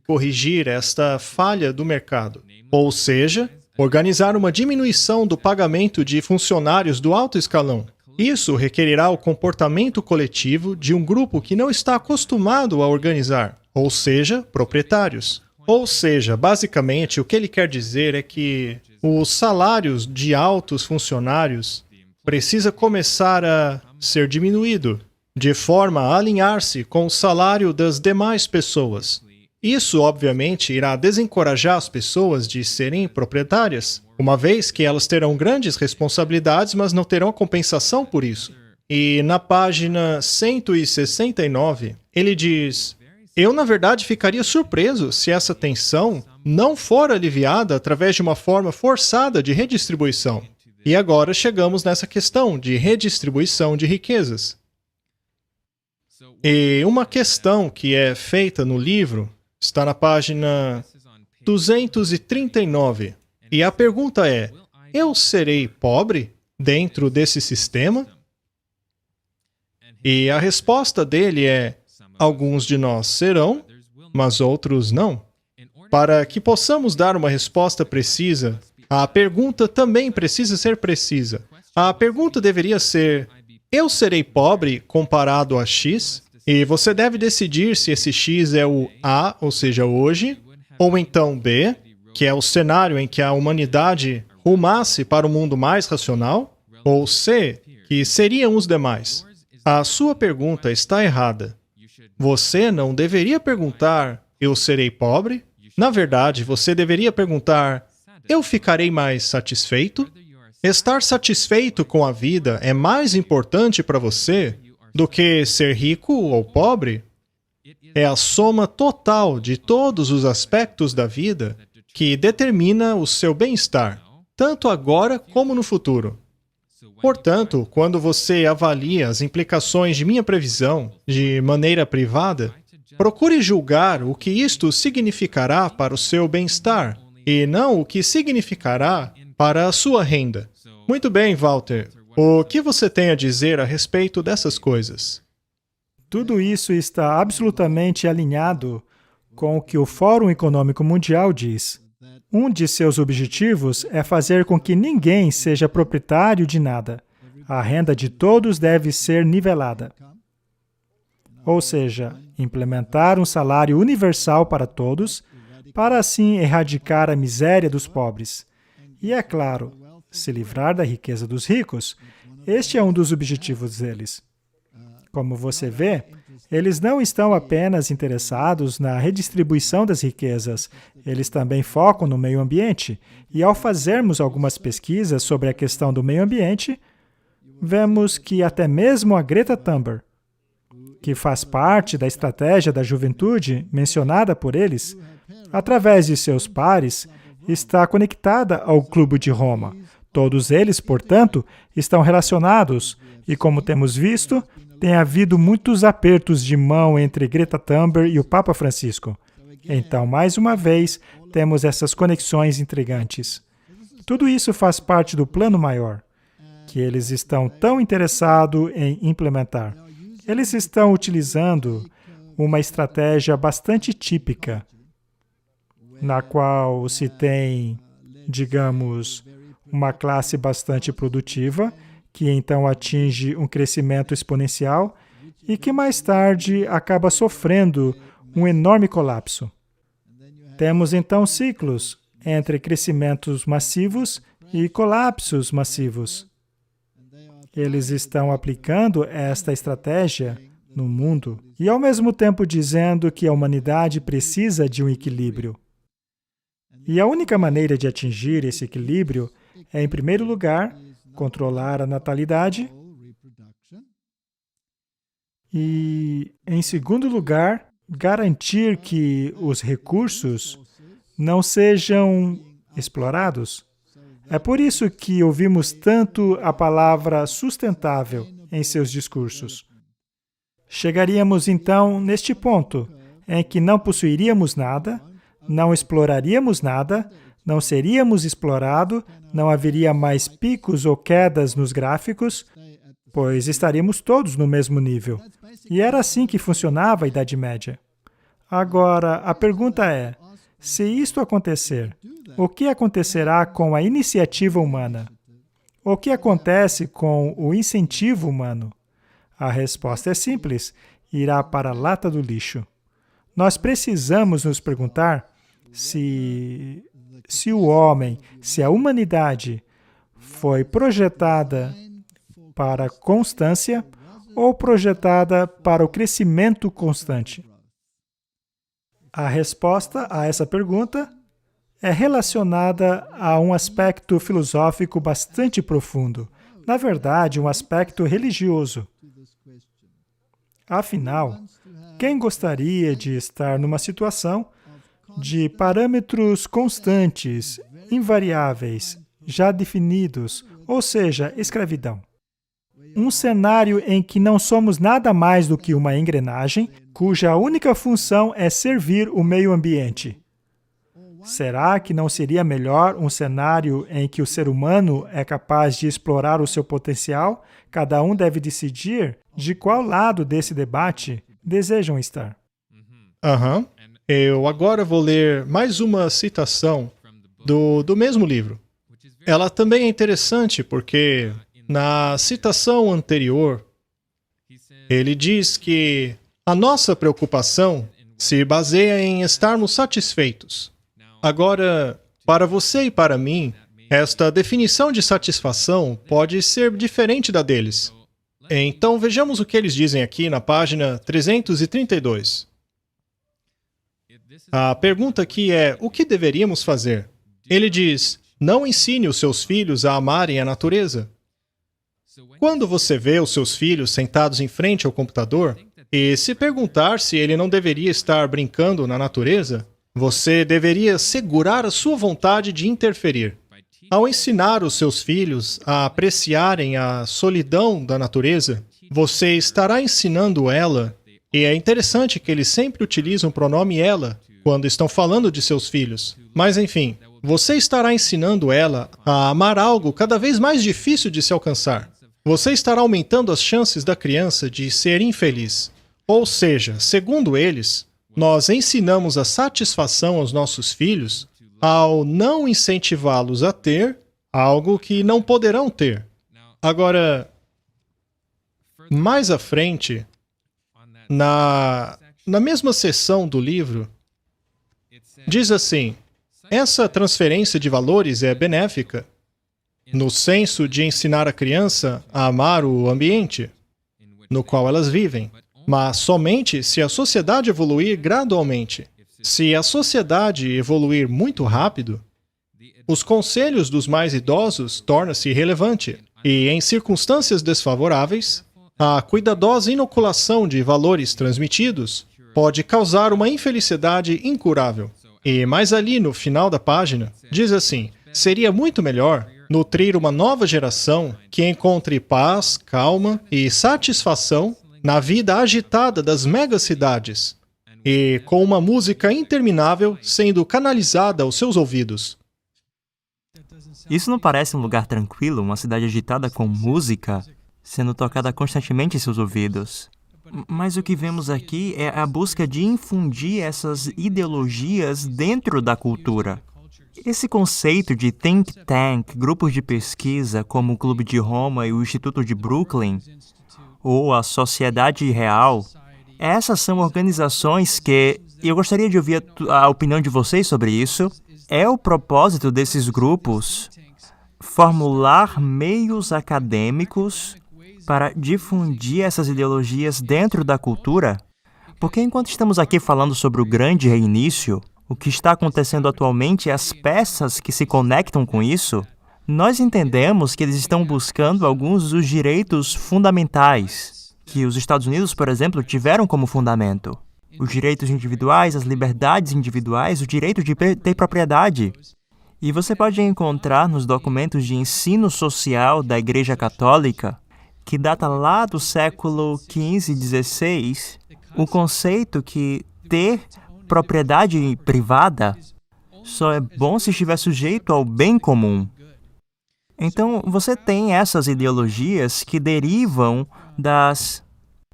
corrigir esta falha do mercado, ou seja, organizar uma diminuição do pagamento de funcionários do alto escalão. Isso requerirá o comportamento coletivo de um grupo que não está acostumado a organizar, ou seja, proprietários. Ou seja, basicamente, o que ele quer dizer é que os salários de altos funcionários precisa começar a ser diminuído, de forma a alinhar-se com o salário das demais pessoas. Isso, obviamente, irá desencorajar as pessoas de serem proprietárias, uma vez que elas terão grandes responsabilidades, mas não terão compensação por isso. E na página 169, ele diz: eu, na verdade, ficaria surpreso se essa tensão não for aliviada através de uma forma forçada de redistribuição. E agora chegamos nessa questão de redistribuição de riquezas. E uma questão que é feita no livro está na página 239. E a pergunta é: eu serei pobre dentro desse sistema? E a resposta dele é: alguns de nós serão, mas outros não. Para que possamos dar uma resposta precisa, a pergunta também precisa ser precisa. A pergunta deveria ser: eu serei pobre comparado a X? E você deve decidir se esse X é o A, ou seja, hoje, ou então B, que é o cenário em que a humanidade rumasse para um mundo mais racional, ou C, que seriam os demais. A sua pergunta está errada. Você não deveria perguntar: eu serei pobre? Na verdade, você deveria perguntar: eu ficarei mais satisfeito? Estar satisfeito com a vida é mais importante para você do que ser rico ou pobre? É a soma total de todos os aspectos da vida que determina o seu bem-estar, tanto agora como no futuro. Portanto, quando você avalia as implicações de minha previsão de maneira privada, procure julgar o que isto significará para o seu bem-estar, e não o que significará para a sua renda. Muito bem, Walter. O que você tem a dizer a respeito dessas coisas? Tudo isso está absolutamente alinhado com o que o Fórum Econômico Mundial diz. Um de seus objetivos é fazer com que ninguém seja proprietário de nada. A renda de todos deve ser nivelada. Ou seja, implementar um salário universal para todos, para assim erradicar a miséria dos pobres. E é claro, se livrar da riqueza dos ricos. Este é um dos objetivos deles. Como você vê, eles não estão apenas interessados na redistribuição das riquezas, eles também focam no meio ambiente. E ao fazermos algumas pesquisas sobre a questão do meio ambiente, vemos que até mesmo a Greta Thunberg, que faz parte da estratégia da juventude mencionada por eles, através de seus pares, está conectada ao Clube de Roma. Todos eles, portanto, estão relacionados e, como temos visto, tem havido muitos apertos de mão entre Greta Thunberg e o Papa Francisco. Então, mais uma vez, temos essas conexões intrigantes. Tudo isso faz parte do plano maior, que eles estão tão interessados em implementar. Eles estão utilizando uma estratégia bastante típica, na qual se tem, digamos, uma classe bastante produtiva, que então atinge um crescimento exponencial e que mais tarde acaba sofrendo um enorme colapso. Temos então ciclos entre crescimentos massivos e colapsos massivos. Eles estão aplicando esta estratégia no mundo e, ao mesmo tempo, dizendo que a humanidade precisa de um equilíbrio. E a única maneira de atingir esse equilíbrio é, em primeiro lugar, controlar a natalidade e, em segundo lugar, garantir que os recursos não sejam explorados. É por isso que ouvimos tanto a palavra sustentável em seus discursos. Chegaríamos, então, neste ponto, em que não possuiríamos nada, não exploraríamos nada, não seríamos explorados, não haveria mais picos ou quedas nos gráficos, pois estaríamos todos no mesmo nível. E era assim que funcionava a Idade Média. Agora, a pergunta é, se isto acontecer, o que acontecerá com a iniciativa humana? O que acontece com o incentivo humano? A resposta é simples, irá para a lata do lixo. Nós precisamos nos perguntar se o homem, se a humanidade foi projetada para a constância ou projetada para o crescimento constante. A resposta a essa pergunta é relacionada a um aspecto filosófico bastante profundo, na verdade, um aspecto religioso. Afinal, quem gostaria de estar numa situação de parâmetros constantes, invariáveis, já definidos, ou seja, escravidão? Um cenário em que não somos nada mais do que uma engrenagem, cuja única função é servir o meio ambiente. Será que não seria melhor um cenário em que o ser humano é capaz de explorar o seu potencial? Cada um deve decidir de qual lado desse debate desejam estar. Eu agora vou ler mais uma citação do mesmo livro. Ela também é interessante porque, na citação anterior, ele diz que a nossa preocupação se baseia em estarmos satisfeitos. Agora, para você e para mim, esta definição de satisfação pode ser diferente da deles. Então, vejamos o que eles dizem aqui na página 332. A pergunta aqui é, o que deveríamos fazer? Ele diz, não ensine os seus filhos a amarem a natureza. Quando você vê os seus filhos sentados em frente ao computador e se perguntar se ele não deveria estar brincando na natureza, você deveria segurar a sua vontade de interferir. Ao ensinar os seus filhos a apreciarem a solidão da natureza, você estará ensinando ela, e é interessante que eles sempre utilizam o pronome ela quando estão falando de seus filhos. Mas enfim, você estará ensinando ela a amar algo cada vez mais difícil de se alcançar. Você estará aumentando as chances da criança de ser infeliz. Ou seja, segundo eles, Nós ensinamos a satisfação aos nossos filhos ao não incentivá-los a ter algo que não poderão ter. Agora, mais à frente, na mesma seção do livro, diz assim: essa transferência de valores é benéfica, no senso de ensinar a criança a amar o ambiente no qual elas vivem, mas somente se a sociedade evoluir gradualmente. Se a sociedade evoluir muito rápido, os conselhos dos mais idosos tornam-se irrelevante e, em circunstâncias desfavoráveis, a cuidadosa inoculação de valores transmitidos pode causar uma infelicidade incurável. E mais ali no final da página, diz assim: seria muito melhor nutrir uma nova geração que encontre paz, calma e satisfação na vida agitada das megacidades e com uma música interminável sendo canalizada aos seus ouvidos. Isso não parece um lugar tranquilo, uma cidade agitada com música sendo tocada constantemente em seus ouvidos. Mas o que vemos aqui é a busca de infundir essas ideologias dentro da cultura. Esse conceito de think tank, grupos de pesquisa como o Clube de Roma e o Instituto de Brooklyn, ou a Sociedade Real, essas são organizações que, eu gostaria de ouvir a opinião de vocês sobre isso, é o propósito desses grupos formular meios acadêmicos para difundir essas ideologias dentro da cultura? Porque enquanto estamos aqui falando sobre o grande reinício, o que está acontecendo atualmente e as peças que se conectam com isso, nós entendemos que eles estão buscando alguns dos direitos fundamentais que os Estados Unidos, por exemplo, tiveram como fundamento. Os direitos individuais, as liberdades individuais, o direito de ter propriedade. E você pode encontrar nos documentos de ensino social da Igreja Católica, que data lá do século XV e XVI, o conceito que ter propriedade privada só é bom se estiver sujeito ao bem comum. Então, você tem essas ideologias que derivam das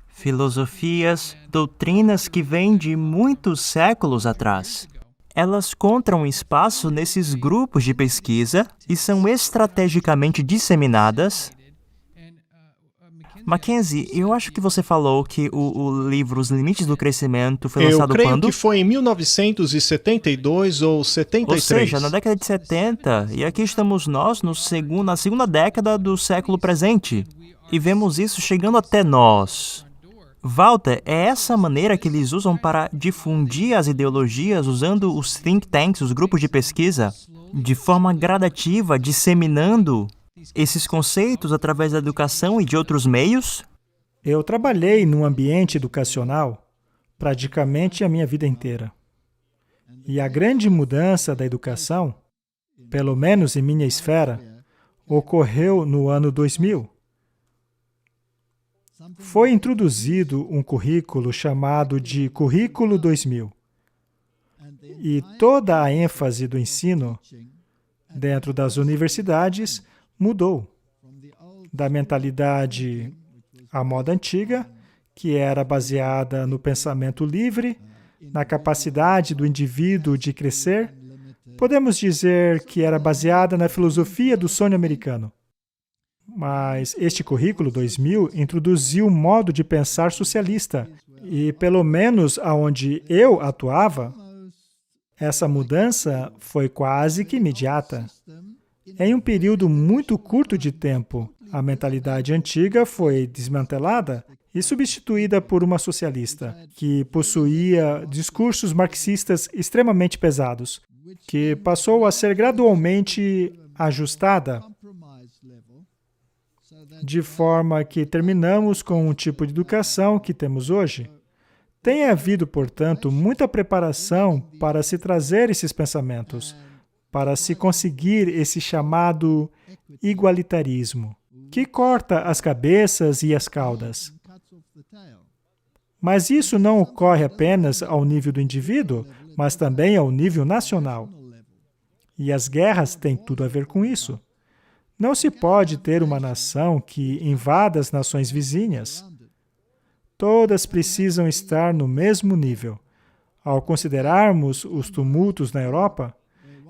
filosofias, doutrinas que vêm de muitos séculos atrás. Elas encontram espaço nesses grupos de pesquisa e são estrategicamente disseminadas. Mackenzie, eu acho que você falou que o livro Os Limites do Crescimento foi lançado quando? Eu creio que foi em 1972 ou 73. Ou seja, na década de 70. E aqui estamos nós na segunda década do século presente. E vemos isso chegando até nós. Walter, é essa maneira que eles usam para difundir as ideologias usando os think tanks, os grupos de pesquisa, de forma gradativa, disseminando esses conceitos através da educação e de outros meios? Eu trabalhei num ambiente educacional praticamente a minha vida inteira. E a grande mudança da educação, pelo menos em minha esfera, ocorreu no ano 2000. Foi introduzido um currículo chamado de Currículo 2000. E toda a ênfase do ensino dentro das universidades mudou da mentalidade à moda antiga, que era baseada no pensamento livre, na capacidade do indivíduo de crescer. Podemos dizer que era baseada na filosofia do sonho americano. Mas este currículo 2000 introduziu um modo de pensar socialista. E, pelo menos aonde eu atuava, essa mudança foi quase que imediata. Em um período muito curto de tempo, a mentalidade antiga foi desmantelada e substituída por uma socialista, que possuía discursos marxistas extremamente pesados, que passou a ser gradualmente ajustada, de forma que terminamos com um tipo de educação que temos hoje. Tem havido, portanto, muita preparação para se trazer esses pensamentos, para se conseguir esse chamado igualitarismo, que corta as cabeças e as caudas. Mas isso não ocorre apenas ao nível do indivíduo, mas também ao nível nacional. E as guerras têm tudo a ver com isso. Não se pode ter uma nação que invada as nações vizinhas. Todas precisam estar no mesmo nível. ao considerarmos os tumultos na Europa,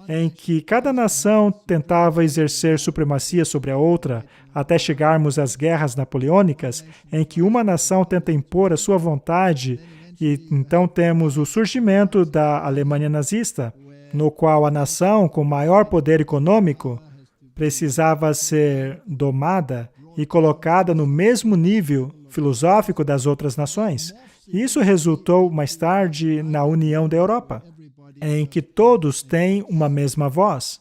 em que cada nação tentava exercer supremacia sobre a outra, até chegarmos às guerras napoleônicas, em que uma nação tenta impor a sua vontade, e então temos o surgimento da Alemanha nazista, no qual a nação com maior poder econômico precisava ser domada e colocada no mesmo nível filosófico das outras nações. Isso resultou mais tarde na União da Europa, em que todos têm uma mesma voz.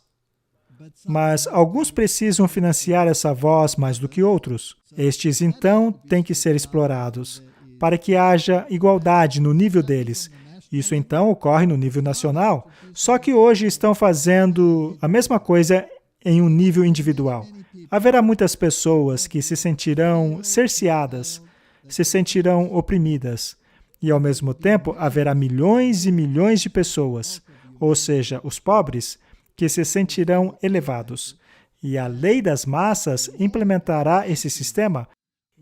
Mas alguns precisam financiar essa voz mais do que outros. Estes, então, têm que ser explorados, para que haja igualdade no nível deles. Isso, então, ocorre no nível nacional, só que hoje estão fazendo a mesma coisa em um nível individual. Haverá muitas pessoas que se sentirão cerceadas, se sentirão oprimidas, e, ao mesmo tempo, haverá milhões e milhões de pessoas, ou seja, os pobres, que se sentirão elevados. E a lei das massas implementará esse sistema,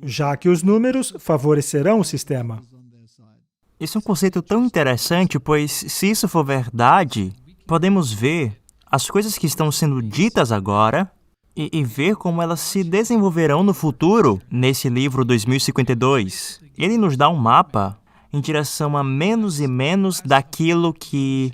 já que os números favorecerão o sistema. Isso é um conceito tão interessante, pois, se isso for verdade, podemos ver as coisas que estão sendo ditas agora e ver como elas se desenvolverão no futuro nesse livro 2052. Ele nos dá um mapa em direção a menos e menos daquilo que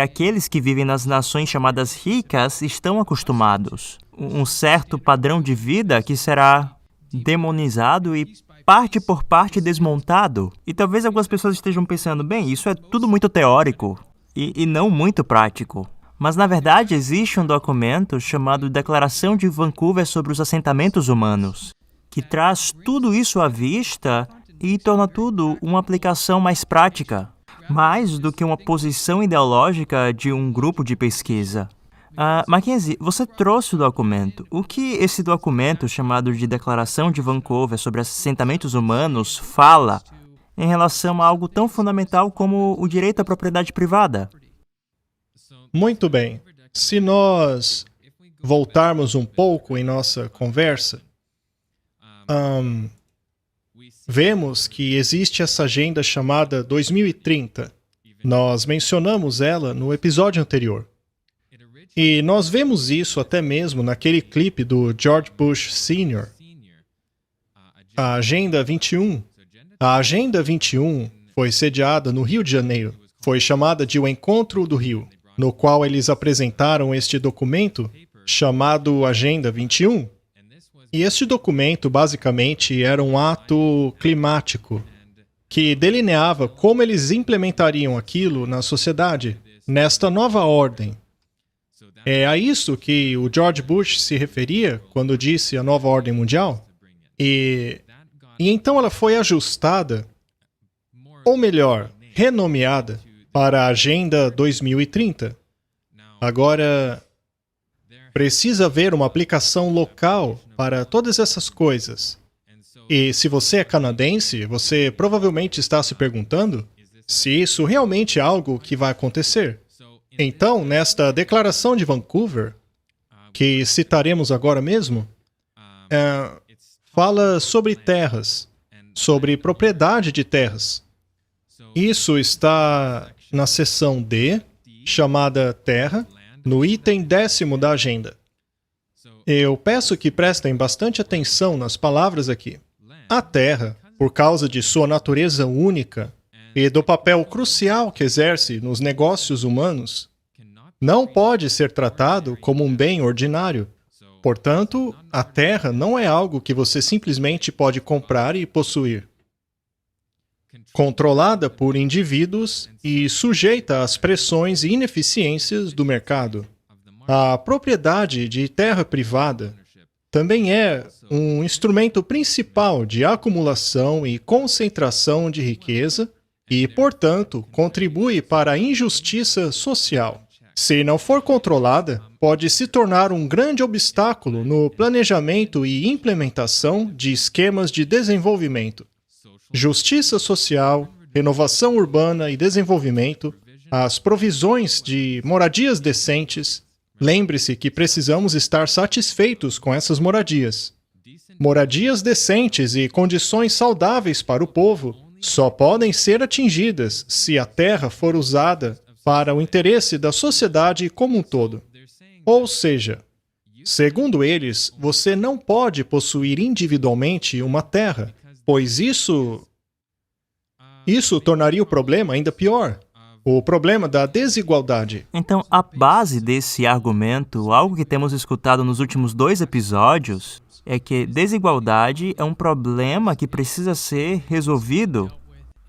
aqueles que vivem nas nações chamadas ricas estão acostumados. Um certo padrão de vida que será demonizado e parte por parte desmontado. E talvez algumas pessoas estejam pensando, bem, isso é tudo muito teórico e não muito prático. Mas, na verdade, existe um documento chamado Declaração de Vancouver sobre os Assentamentos Humanos, que traz tudo isso à vista e torna tudo uma aplicação mais prática, mais do que uma posição ideológica de um grupo de pesquisa. Mackenzie, você trouxe o documento. O que esse documento, chamado de Declaração de Vancouver sobre Assentamentos Humanos, fala em relação a algo tão fundamental como o direito à propriedade privada? Muito bem. Se nós voltarmos um pouco em nossa conversa, vemos que existe essa agenda chamada 2030. Nós mencionamos ela no episódio anterior. E nós vemos isso até mesmo naquele clipe do George Bush Sr., a Agenda 21. A Agenda 21 foi sediada no Rio de Janeiro. Foi chamada de o Encontro do Rio, no qual eles apresentaram este documento chamado Agenda 21. E este documento, basicamente, era um ato climático que delineava como eles implementariam aquilo na sociedade, nesta nova ordem. É a isso que o George Bush se referia quando disse a nova ordem mundial. E então ela foi ajustada, ou melhor, renomeada, para a Agenda 2030. Agora, precisa haver uma aplicação local para todas essas coisas. E se você é canadense, você provavelmente está se perguntando se isso realmente é algo que vai acontecer. Então, nesta Declaração de Vancouver, que citaremos agora mesmo, fala sobre terras, sobre propriedade de terras. Isso está na seção D, chamada Terra, no item 10º da agenda. Eu peço que prestem bastante atenção nas palavras aqui. A Terra, por causa de sua natureza única e do papel crucial que exerce nos negócios humanos, não pode ser tratado como um bem ordinário. Portanto, a Terra não é algo que você simplesmente pode comprar e possuir. Controlada por indivíduos e sujeita às pressões e ineficiências do mercado. A propriedade de terra privada também é um instrumento principal de acumulação e concentração de riqueza e, portanto, contribui para a injustiça social. Se não for controlada, pode se tornar um grande obstáculo no planejamento e implementação de esquemas de desenvolvimento. Justiça social, renovação urbana e desenvolvimento, as provisões de moradias decentes. Lembre-se que precisamos estar satisfeitos com essas moradias. Moradias decentes e condições saudáveis para o povo só podem ser atingidas se a Terra for usada para o interesse da sociedade como um todo. Ou seja, segundo eles, você não pode possuir individualmente uma Terra, pois isso tornaria o problema ainda pior. O problema da desigualdade. Então, a base desse argumento, algo que temos escutado nos últimos 2 episódios, é que desigualdade é um problema que precisa ser resolvido.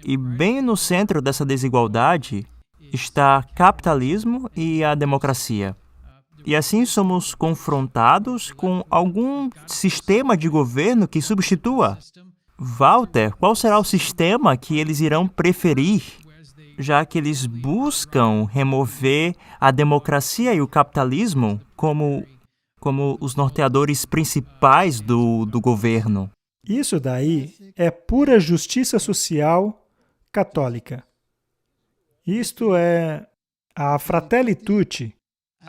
E bem no centro dessa desigualdade está capitalismo e a democracia. E assim somos confrontados com algum sistema de governo que substitua. Walter, qual será o sistema que eles irão preferir, já que eles buscam remover a democracia e o capitalismo como os norteadores principais do governo? Isso daí é pura justiça social católica. Isto é a Fratelli Tutti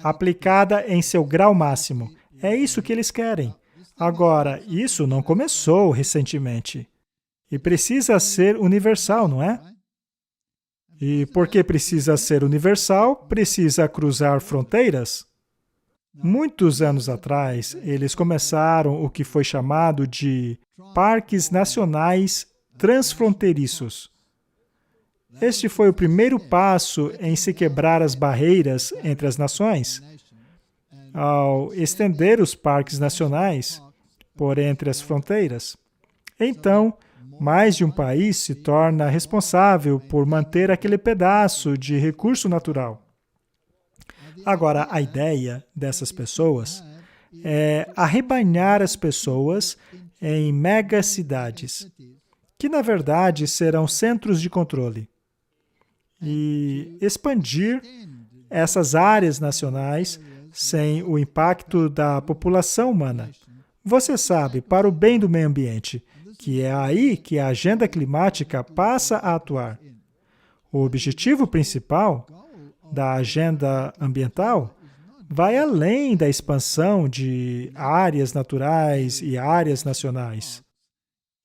aplicada em seu grau máximo. É isso que eles querem. Agora, isso não começou recentemente. E precisa ser universal, não é? E porque precisa ser universal, precisa cruzar fronteiras. Muitos anos atrás, eles começaram o que foi chamado de parques nacionais transfronteiriços. Este foi o primeiro passo em se quebrar as barreiras entre as nações, ao estender os parques nacionais por entre as fronteiras. Então, mais de um país se torna responsável por manter aquele pedaço de recurso natural. Agora, a ideia dessas pessoas é arrebanhar as pessoas em megacidades, que na verdade serão centros de controle, e expandir essas áreas nacionais sem o impacto da população humana. Você sabe, para o bem do meio ambiente, que é aí que a agenda climática passa a atuar. O objetivo principal da agenda ambiental vai além da expansão de áreas naturais e áreas nacionais.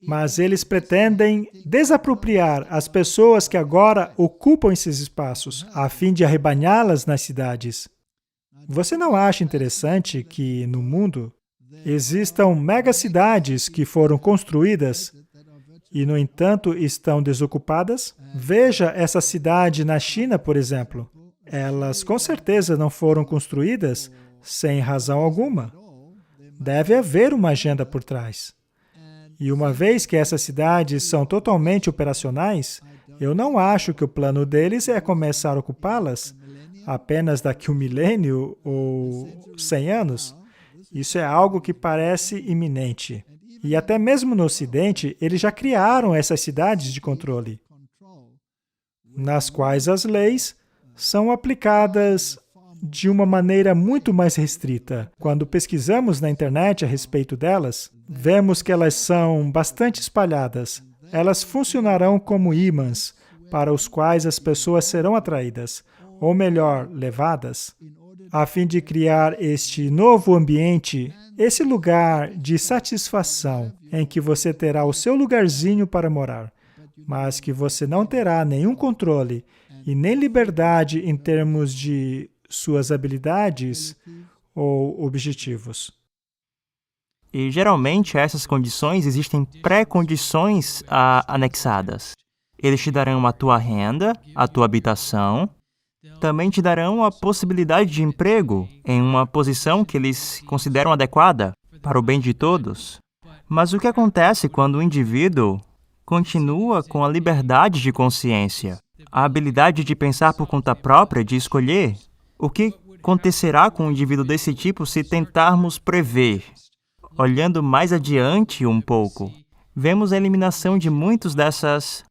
Mas eles pretendem desapropriar as pessoas que agora ocupam esses espaços, a fim de arrebanhá-las nas cidades. Você não acha interessante que, no mundo, existam megacidades que foram construídas e, no entanto, estão desocupadas? Veja essa cidade na China, por exemplo. Elas, com certeza, não foram construídas sem razão alguma. Deve haver uma agenda por trás. E uma vez que essas cidades são totalmente operacionais, eu não acho que o plano deles é começar a ocupá-las apenas daqui a 1 milênio ou 100 anos. Isso é algo que parece iminente. E até mesmo no Ocidente, eles já criaram essas cidades de controle, nas quais as leis são aplicadas de uma maneira muito mais restrita. Quando pesquisamos na internet a respeito delas, vemos que elas são bastante espalhadas. Elas funcionarão como ímãs para os quais as pessoas serão atraídas, ou melhor, levadas, a fim de criar este novo ambiente, esse lugar de satisfação em que você terá o seu lugarzinho para morar, mas que você não terá nenhum controle e nem liberdade em termos de suas habilidades ou objetivos. E geralmente a essas condições existem pré-condições anexadas. Eles te darão a tua renda, a tua habitação, também te darão a possibilidade de emprego em uma posição que eles consideram adequada para o bem de todos. Mas o que acontece quando o indivíduo continua com a liberdade de consciência, a habilidade de pensar por conta própria, de escolher? O que acontecerá com um indivíduo desse tipo se tentarmos prever? Olhando mais adiante um pouco, vemos a eliminação de muitos dessas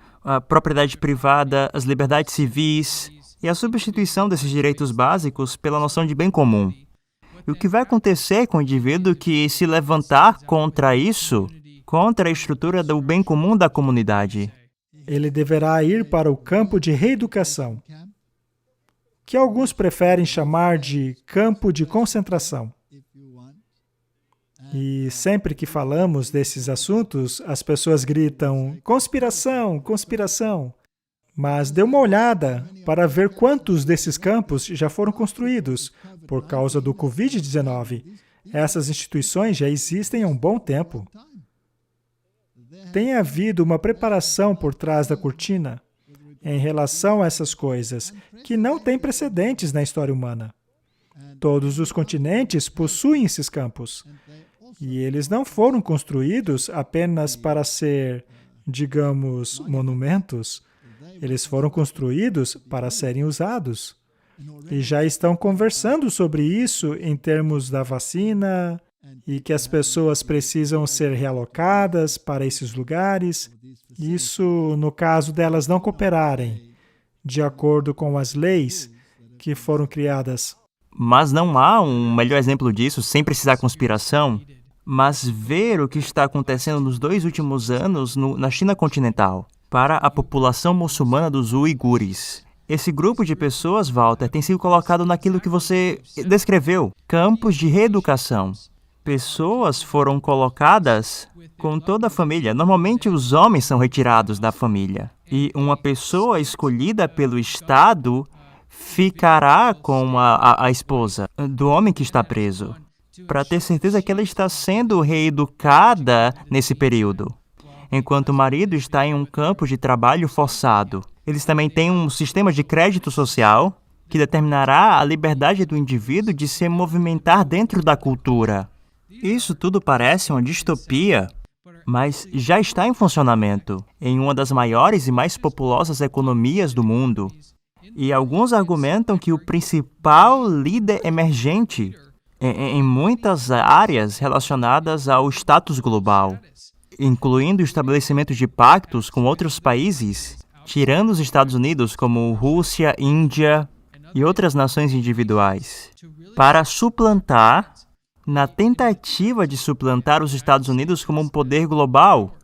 propriedade privada, as liberdades civis e a substituição desses direitos básicos pela noção de bem comum. E o que vai acontecer com o indivíduo que se levantar contra isso, contra a estrutura do bem comum da comunidade? Ele deverá ir para o campo de reeducação, que alguns preferem chamar de campo de concentração. E sempre que falamos desses assuntos, as pessoas gritam: conspiração, conspiração. Mas dê uma olhada para ver quantos desses campos já foram construídos por causa do Covid-19. Essas instituições já existem há um bom tempo. Tem havido uma preparação por trás da cortina em relação a essas coisas que não tem precedentes na história humana. Todos os continentes possuem esses campos. E eles não foram construídos apenas para ser, digamos, monumentos. Eles foram construídos para serem usados. E já estão conversando sobre isso em termos da vacina e que as pessoas precisam ser realocadas para esses lugares. Isso no caso delas não cooperarem de acordo com as leis que foram criadas. Mas não há um melhor exemplo disso, sem precisar conspiração, mas ver o que está acontecendo nos 2 últimos anos na China continental para a população muçulmana dos uigures. Esse grupo de pessoas, Walter, tem sido colocado naquilo que você descreveu, campos de reeducação. Pessoas foram colocadas com toda a família. Normalmente os homens são retirados da família. E uma pessoa escolhida pelo Estado ficará com a esposa do homem que está preso, para ter certeza que ela está sendo reeducada nesse período, enquanto o marido está em um campo de trabalho forçado. Eles também têm um sistema de crédito social que determinará a liberdade do indivíduo de se movimentar dentro da cultura. Isso tudo parece uma distopia, mas já está em funcionamento em uma das maiores e mais populosas economias do mundo. E alguns argumentam que o principal líder emergente em muitas áreas relacionadas ao status global, incluindo o estabelecimento de pactos com outros países, tirando os Estados Unidos como Rússia, Índia e outras nações individuais, para suplantar, na tentativa de suplantar os Estados Unidos como um poder global.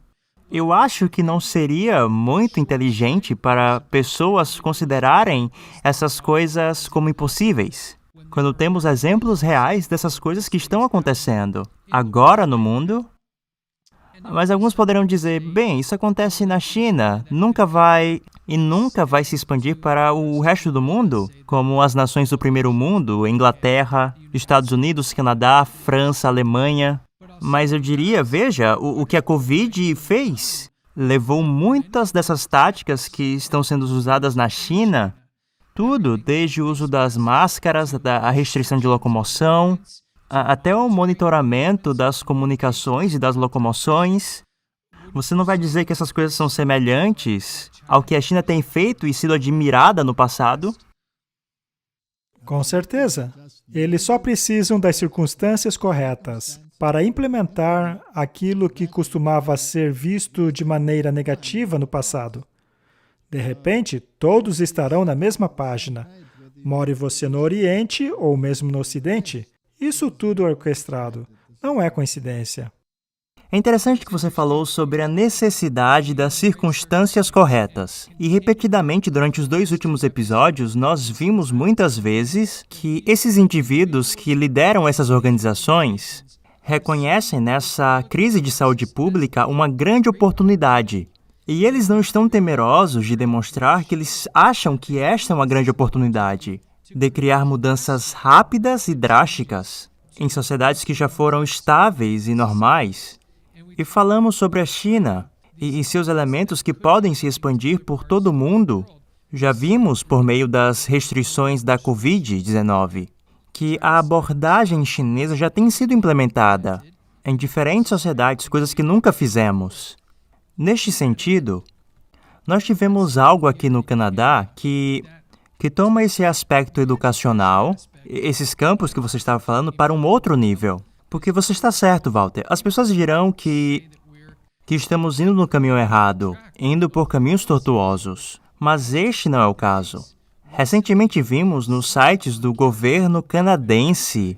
Eu acho que não seria muito inteligente para pessoas considerarem essas coisas como impossíveis, quando temos exemplos reais dessas coisas que estão acontecendo agora no mundo. Mas alguns poderão dizer, bem, isso acontece na China, nunca vai se expandir para o resto do mundo, como as nações do primeiro mundo, Inglaterra, Estados Unidos, Canadá, França, Alemanha. Mas eu diria, veja, o que a Covid fez. Levou muitas dessas táticas que estão sendo usadas na China, tudo, desde o uso das máscaras, a restrição de locomoção, até o monitoramento das comunicações e das locomoções. Você não vai dizer que essas coisas são semelhantes ao que a China tem feito e sido admirada no passado? Com certeza. Eles só precisam das circunstâncias corretas para implementar aquilo que costumava ser visto de maneira negativa no passado. De repente, todos estarão na mesma página. More você no Oriente ou mesmo no Ocidente, isso tudo é orquestrado. Não é coincidência. É interessante que você falou sobre a necessidade das circunstâncias corretas. E repetidamente, durante os 2 últimos episódios, nós vimos muitas vezes que esses indivíduos que lideram essas organizações reconhecem nessa crise de saúde pública uma grande oportunidade. E eles não estão temerosos de demonstrar que eles acham que esta é uma grande oportunidade de criar mudanças rápidas e drásticas em sociedades que já foram estáveis e normais. E falamos sobre a China e seus elementos que podem se expandir por todo o mundo. Já vimos, por meio das restrições da Covid-19, que a abordagem chinesa já tem sido implementada em diferentes sociedades, coisas que nunca fizemos. Neste sentido, nós tivemos algo aqui no Canadá que toma esse aspecto educacional, esses campos que você estava falando, para um outro nível. Porque você está certo, Walter. As pessoas dirão que estamos indo no caminho errado, indo por caminhos tortuosos. Mas este não é o caso. Recentemente vimos nos sites do governo canadense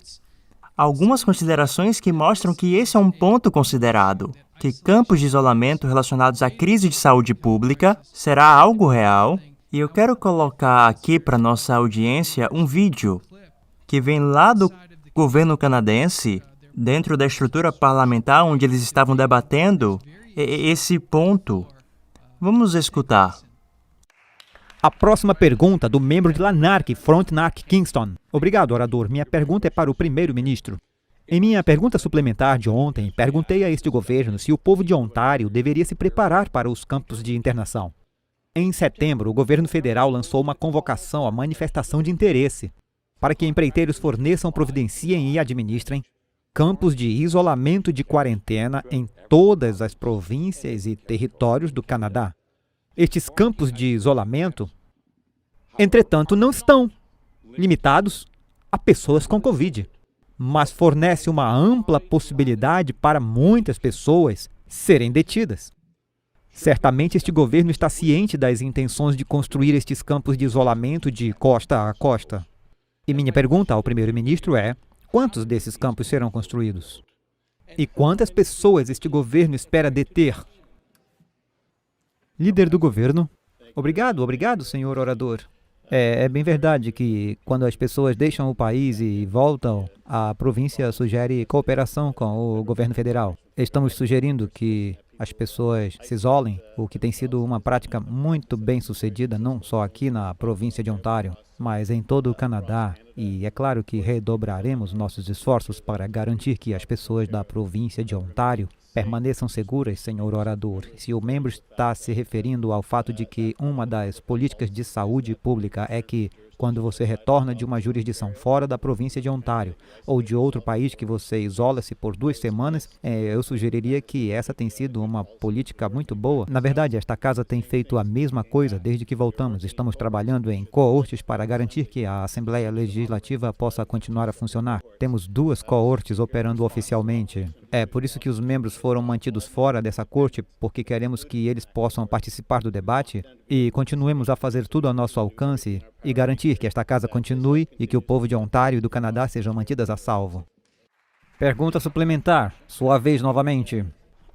algumas considerações que mostram que esse é um ponto considerado, que campos de isolamento relacionados à crise de saúde pública será algo real. E eu quero colocar aqui para nossa audiência um vídeo que vem lá do governo canadense, dentro da estrutura parlamentar onde eles estavam debatendo esse ponto. Vamos escutar. A próxima pergunta do membro de Lanark, Frontenac Kingston. Obrigado, orador. Minha pergunta é para o primeiro-ministro. Em minha pergunta suplementar de ontem, perguntei a este governo se o povo de Ontário deveria se preparar para os campos de internação. Em setembro, o governo federal lançou uma convocação à manifestação de interesse para que empreiteiros forneçam, providenciem e administrem campos de isolamento de quarentena em todas as províncias e territórios do Canadá. Estes campos de isolamento, entretanto, não estão limitados a pessoas com Covid, mas fornece uma ampla possibilidade para muitas pessoas serem detidas. Certamente este governo está ciente das intenções de construir estes campos de isolamento de costa a costa. E minha pergunta ao primeiro-ministro é: quantos desses campos serão construídos? E quantas pessoas este governo espera deter? Líder do governo. Obrigado, senhor orador. É bem verdade que quando as pessoas deixam o país e voltam, a província sugere cooperação com o governo federal. Estamos sugerindo que as pessoas se isolem, o que tem sido uma prática muito bem sucedida, não só aqui na província de Ontário, mas em todo o Canadá. E é claro que redobraremos nossos esforços para garantir que as pessoas da província de Ontário permaneçam seguras, senhor orador. Se o membro está se referindo ao fato de que uma das políticas de saúde pública é que, quando você retorna de uma jurisdição fora da província de Ontário ou de outro país que você isola-se por 2 semanas, eu sugeriria que essa tem sido uma política muito boa. Na verdade, esta casa tem feito a mesma coisa desde que voltamos. Estamos trabalhando em coortes para garantir que a Assembleia Legislativa possa continuar a funcionar. Temos 2 coortes operando oficialmente. É por isso que os membros foram mantidos fora dessa corte, porque queremos que eles possam participar do debate e continuemos a fazer tudo ao nosso alcance e garantir que esta casa continue e que o povo de Ontário e do Canadá sejam mantidas a salvo. Pergunta suplementar. Sua vez novamente.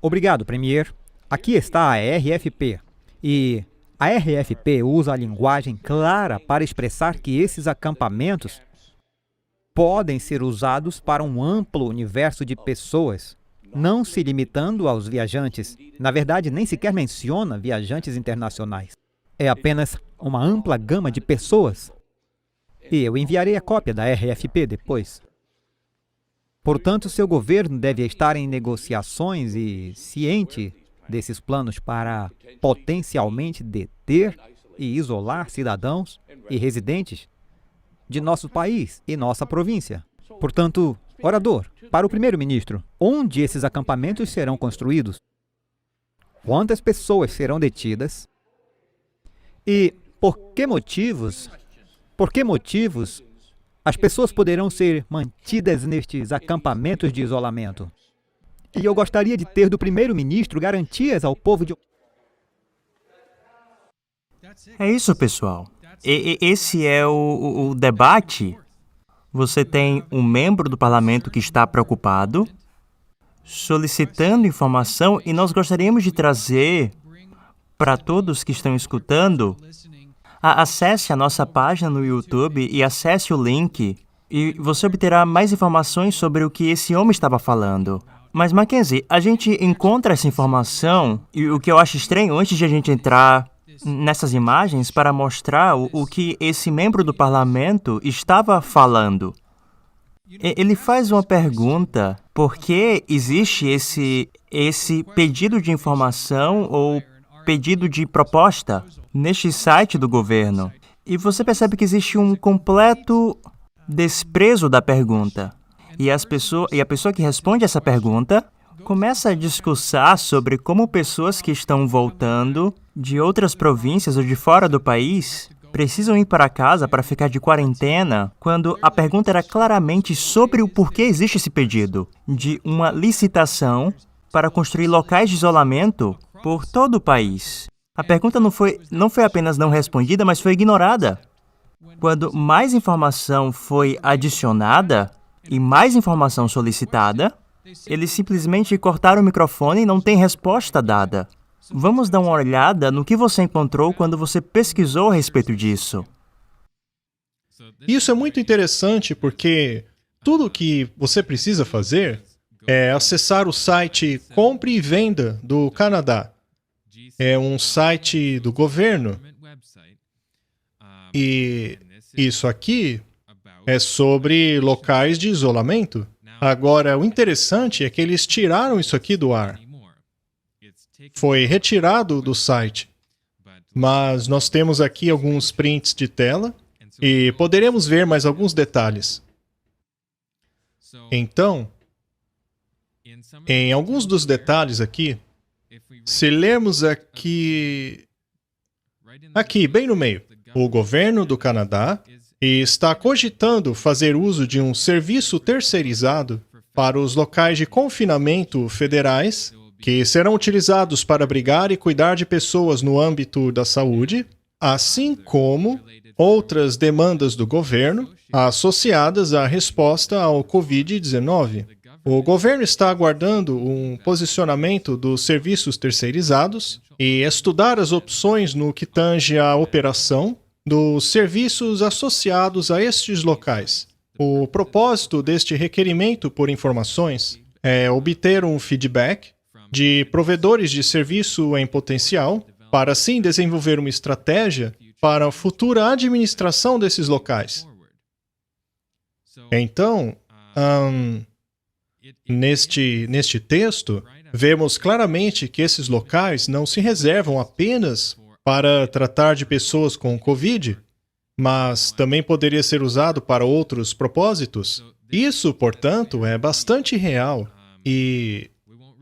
Obrigado, Premier. Aqui está a RFP. E a RFP usa a linguagem clara para expressar que esses acampamentos podem ser usados para um amplo universo de pessoas, não se limitando aos viajantes. Na verdade, nem sequer menciona viajantes internacionais. É apenas uma ampla gama de pessoas. E eu enviarei a cópia da RFP depois. Portanto, seu governo deve estar em negociações e ciente desses planos para potencialmente deter e isolar cidadãos e residentes de nosso país e nossa província. Portanto, orador, para o primeiro-ministro, onde esses acampamentos serão construídos? Quantas pessoas serão detidas? E por que motivos as pessoas poderão ser mantidas nestes acampamentos de isolamento? E eu gostaria de ter do primeiro-ministro garantias ao povo de... É isso, pessoal. Esse é o debate. Você tem um membro do parlamento que está preocupado, solicitando informação, e nós gostaríamos de trazer para todos que estão escutando, acesse a nossa página no YouTube e acesse o link, e você obterá mais informações sobre o que esse homem estava falando. Mas, Mackenzie, a gente encontra essa informação, e o que eu acho estranho, antes de a gente entrar nessas imagens, para mostrar o que esse membro do parlamento estava falando. Ele faz uma pergunta: por que existe esse pedido de informação ou pedido de proposta neste site do governo? E você percebe que existe um completo desprezo da pergunta. E a pessoa que responde essa pergunta começa a discursar sobre como pessoas que estão voltando de outras províncias ou de fora do país precisam ir para casa para ficar de quarentena, quando a pergunta era claramente sobre o porquê existe esse pedido de uma licitação para construir locais de isolamento por todo o país. A pergunta não foi apenas não respondida, mas foi ignorada. Quando mais informação foi adicionada e mais informação solicitada, eles simplesmente cortaram o microfone e não tem resposta dada. Vamos dar uma olhada no que você encontrou quando você pesquisou a respeito disso. Isso é muito interessante porque tudo o que você precisa fazer é acessar o site Compre e Venda do Canadá. É um site do governo. E isso aqui é sobre locais de isolamento. Agora, o interessante é que eles tiraram isso aqui do ar. Foi retirado do site. Mas nós temos aqui alguns prints de tela e poderemos ver mais alguns detalhes. Então, em alguns dos detalhes aqui, se lermos aqui, bem no meio, o governo do Canadá está cogitando fazer uso de um serviço terceirizado para os locais de confinamento federais, que serão utilizados para abrigar e cuidar de pessoas no âmbito da saúde, assim como outras demandas do governo associadas à resposta ao Covid-19. O governo está aguardando um posicionamento dos serviços terceirizados e estudar as opções no que tange à operação dos serviços associados a estes locais. O propósito deste requerimento por informações é obter um feedback de provedores de serviço em potencial, para assim desenvolver uma estratégia para a futura administração desses locais. Então, neste texto, vemos claramente que esses locais não se reservam apenas para tratar de pessoas com Covid, mas também poderia ser usado para outros propósitos. Isso, portanto, é bastante real e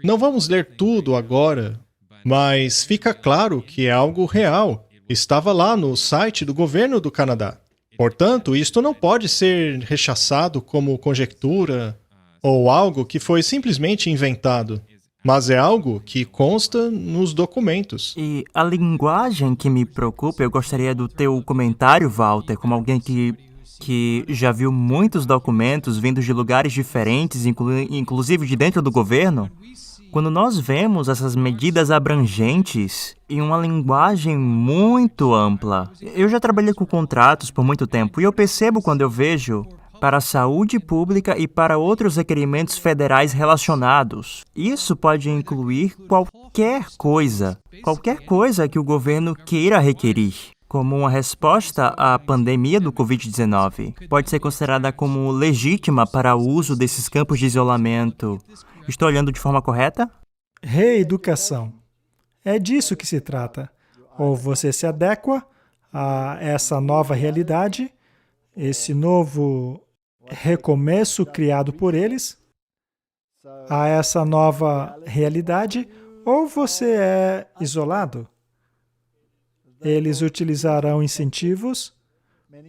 não vamos ler tudo agora, mas fica claro que é algo real. Estava lá no site do governo do Canadá. Portanto, isto não pode ser rechaçado como conjectura ou algo que foi simplesmente inventado, mas é algo que consta nos documentos. E a linguagem que me preocupa, eu gostaria do teu comentário, Walter, como alguém que já viu muitos documentos vindos de lugares diferentes, inclusive de dentro do governo. Quando nós vemos essas medidas abrangentes em uma linguagem muito ampla, eu já trabalhei com contratos por muito tempo e eu percebo quando eu vejo para a saúde pública e para outros requerimentos federais relacionados. Isso pode incluir qualquer coisa que o governo queira requerir, como uma resposta à pandemia do Covid-19. Pode ser considerada como legítima para o uso desses campos de isolamento. Estou olhando de forma correta? Reeducação. É disso que se trata. Ou você se adequa a essa nova realidade, esse novo recomeço criado por eles, a essa nova realidade, ou você é isolado. Eles utilizarão incentivos,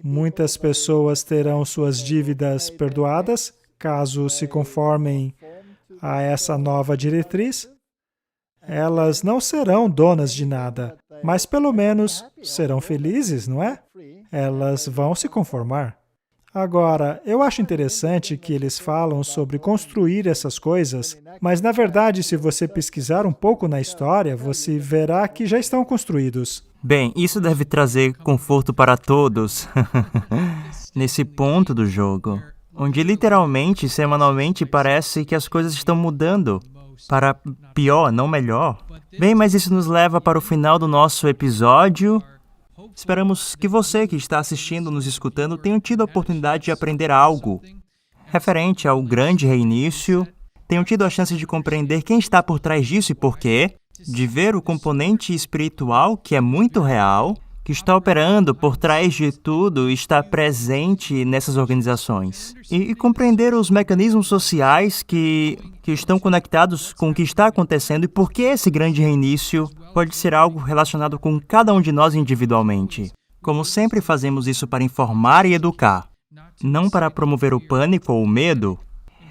muitas pessoas terão suas dívidas perdoadas, caso se conformem a essa nova diretriz. Elas não serão donas de nada, mas pelo menos serão felizes, não é? Elas vão se conformar. Agora, eu acho interessante que eles falam sobre construir essas coisas, mas na verdade, se você pesquisar um pouco na história, você verá que já estão construídos. Bem, isso deve trazer conforto para todos nesse ponto do jogo, onde literalmente, semanalmente, parece que as coisas estão mudando para pior, não melhor. Bem, mas isso nos leva para o final do nosso episódio. Esperamos que você que está assistindo, nos escutando, tenha tido a oportunidade de aprender algo referente ao grande reinício, tenham tido a chance de compreender quem está por trás disso e por quê, de ver o componente espiritual, que é muito real, que está operando por trás de tudo e está presente nessas organizações. E compreender os mecanismos sociais que estão conectados com o que está acontecendo e por que esse grande reinício pode ser algo relacionado com cada um de nós individualmente. Como sempre fazemos isso para informar e educar, não para promover o pânico ou o medo.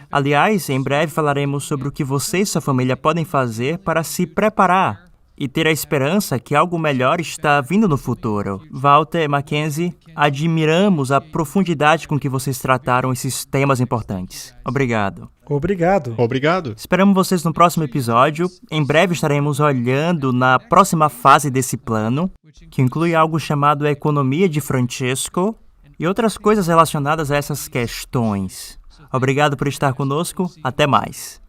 Aliás, em breve falaremos sobre o que você e sua família podem fazer para se preparar e ter a esperança que algo melhor está vindo no futuro. Walter e Mackenzie, admiramos a profundidade com que vocês trataram esses temas importantes. Obrigado. Obrigado. Obrigado. Esperamos vocês no próximo episódio. Em breve estaremos olhando na próxima fase desse plano, que inclui algo chamado a economia de Francesco e outras coisas relacionadas a essas questões. Obrigado por estar conosco. Até mais.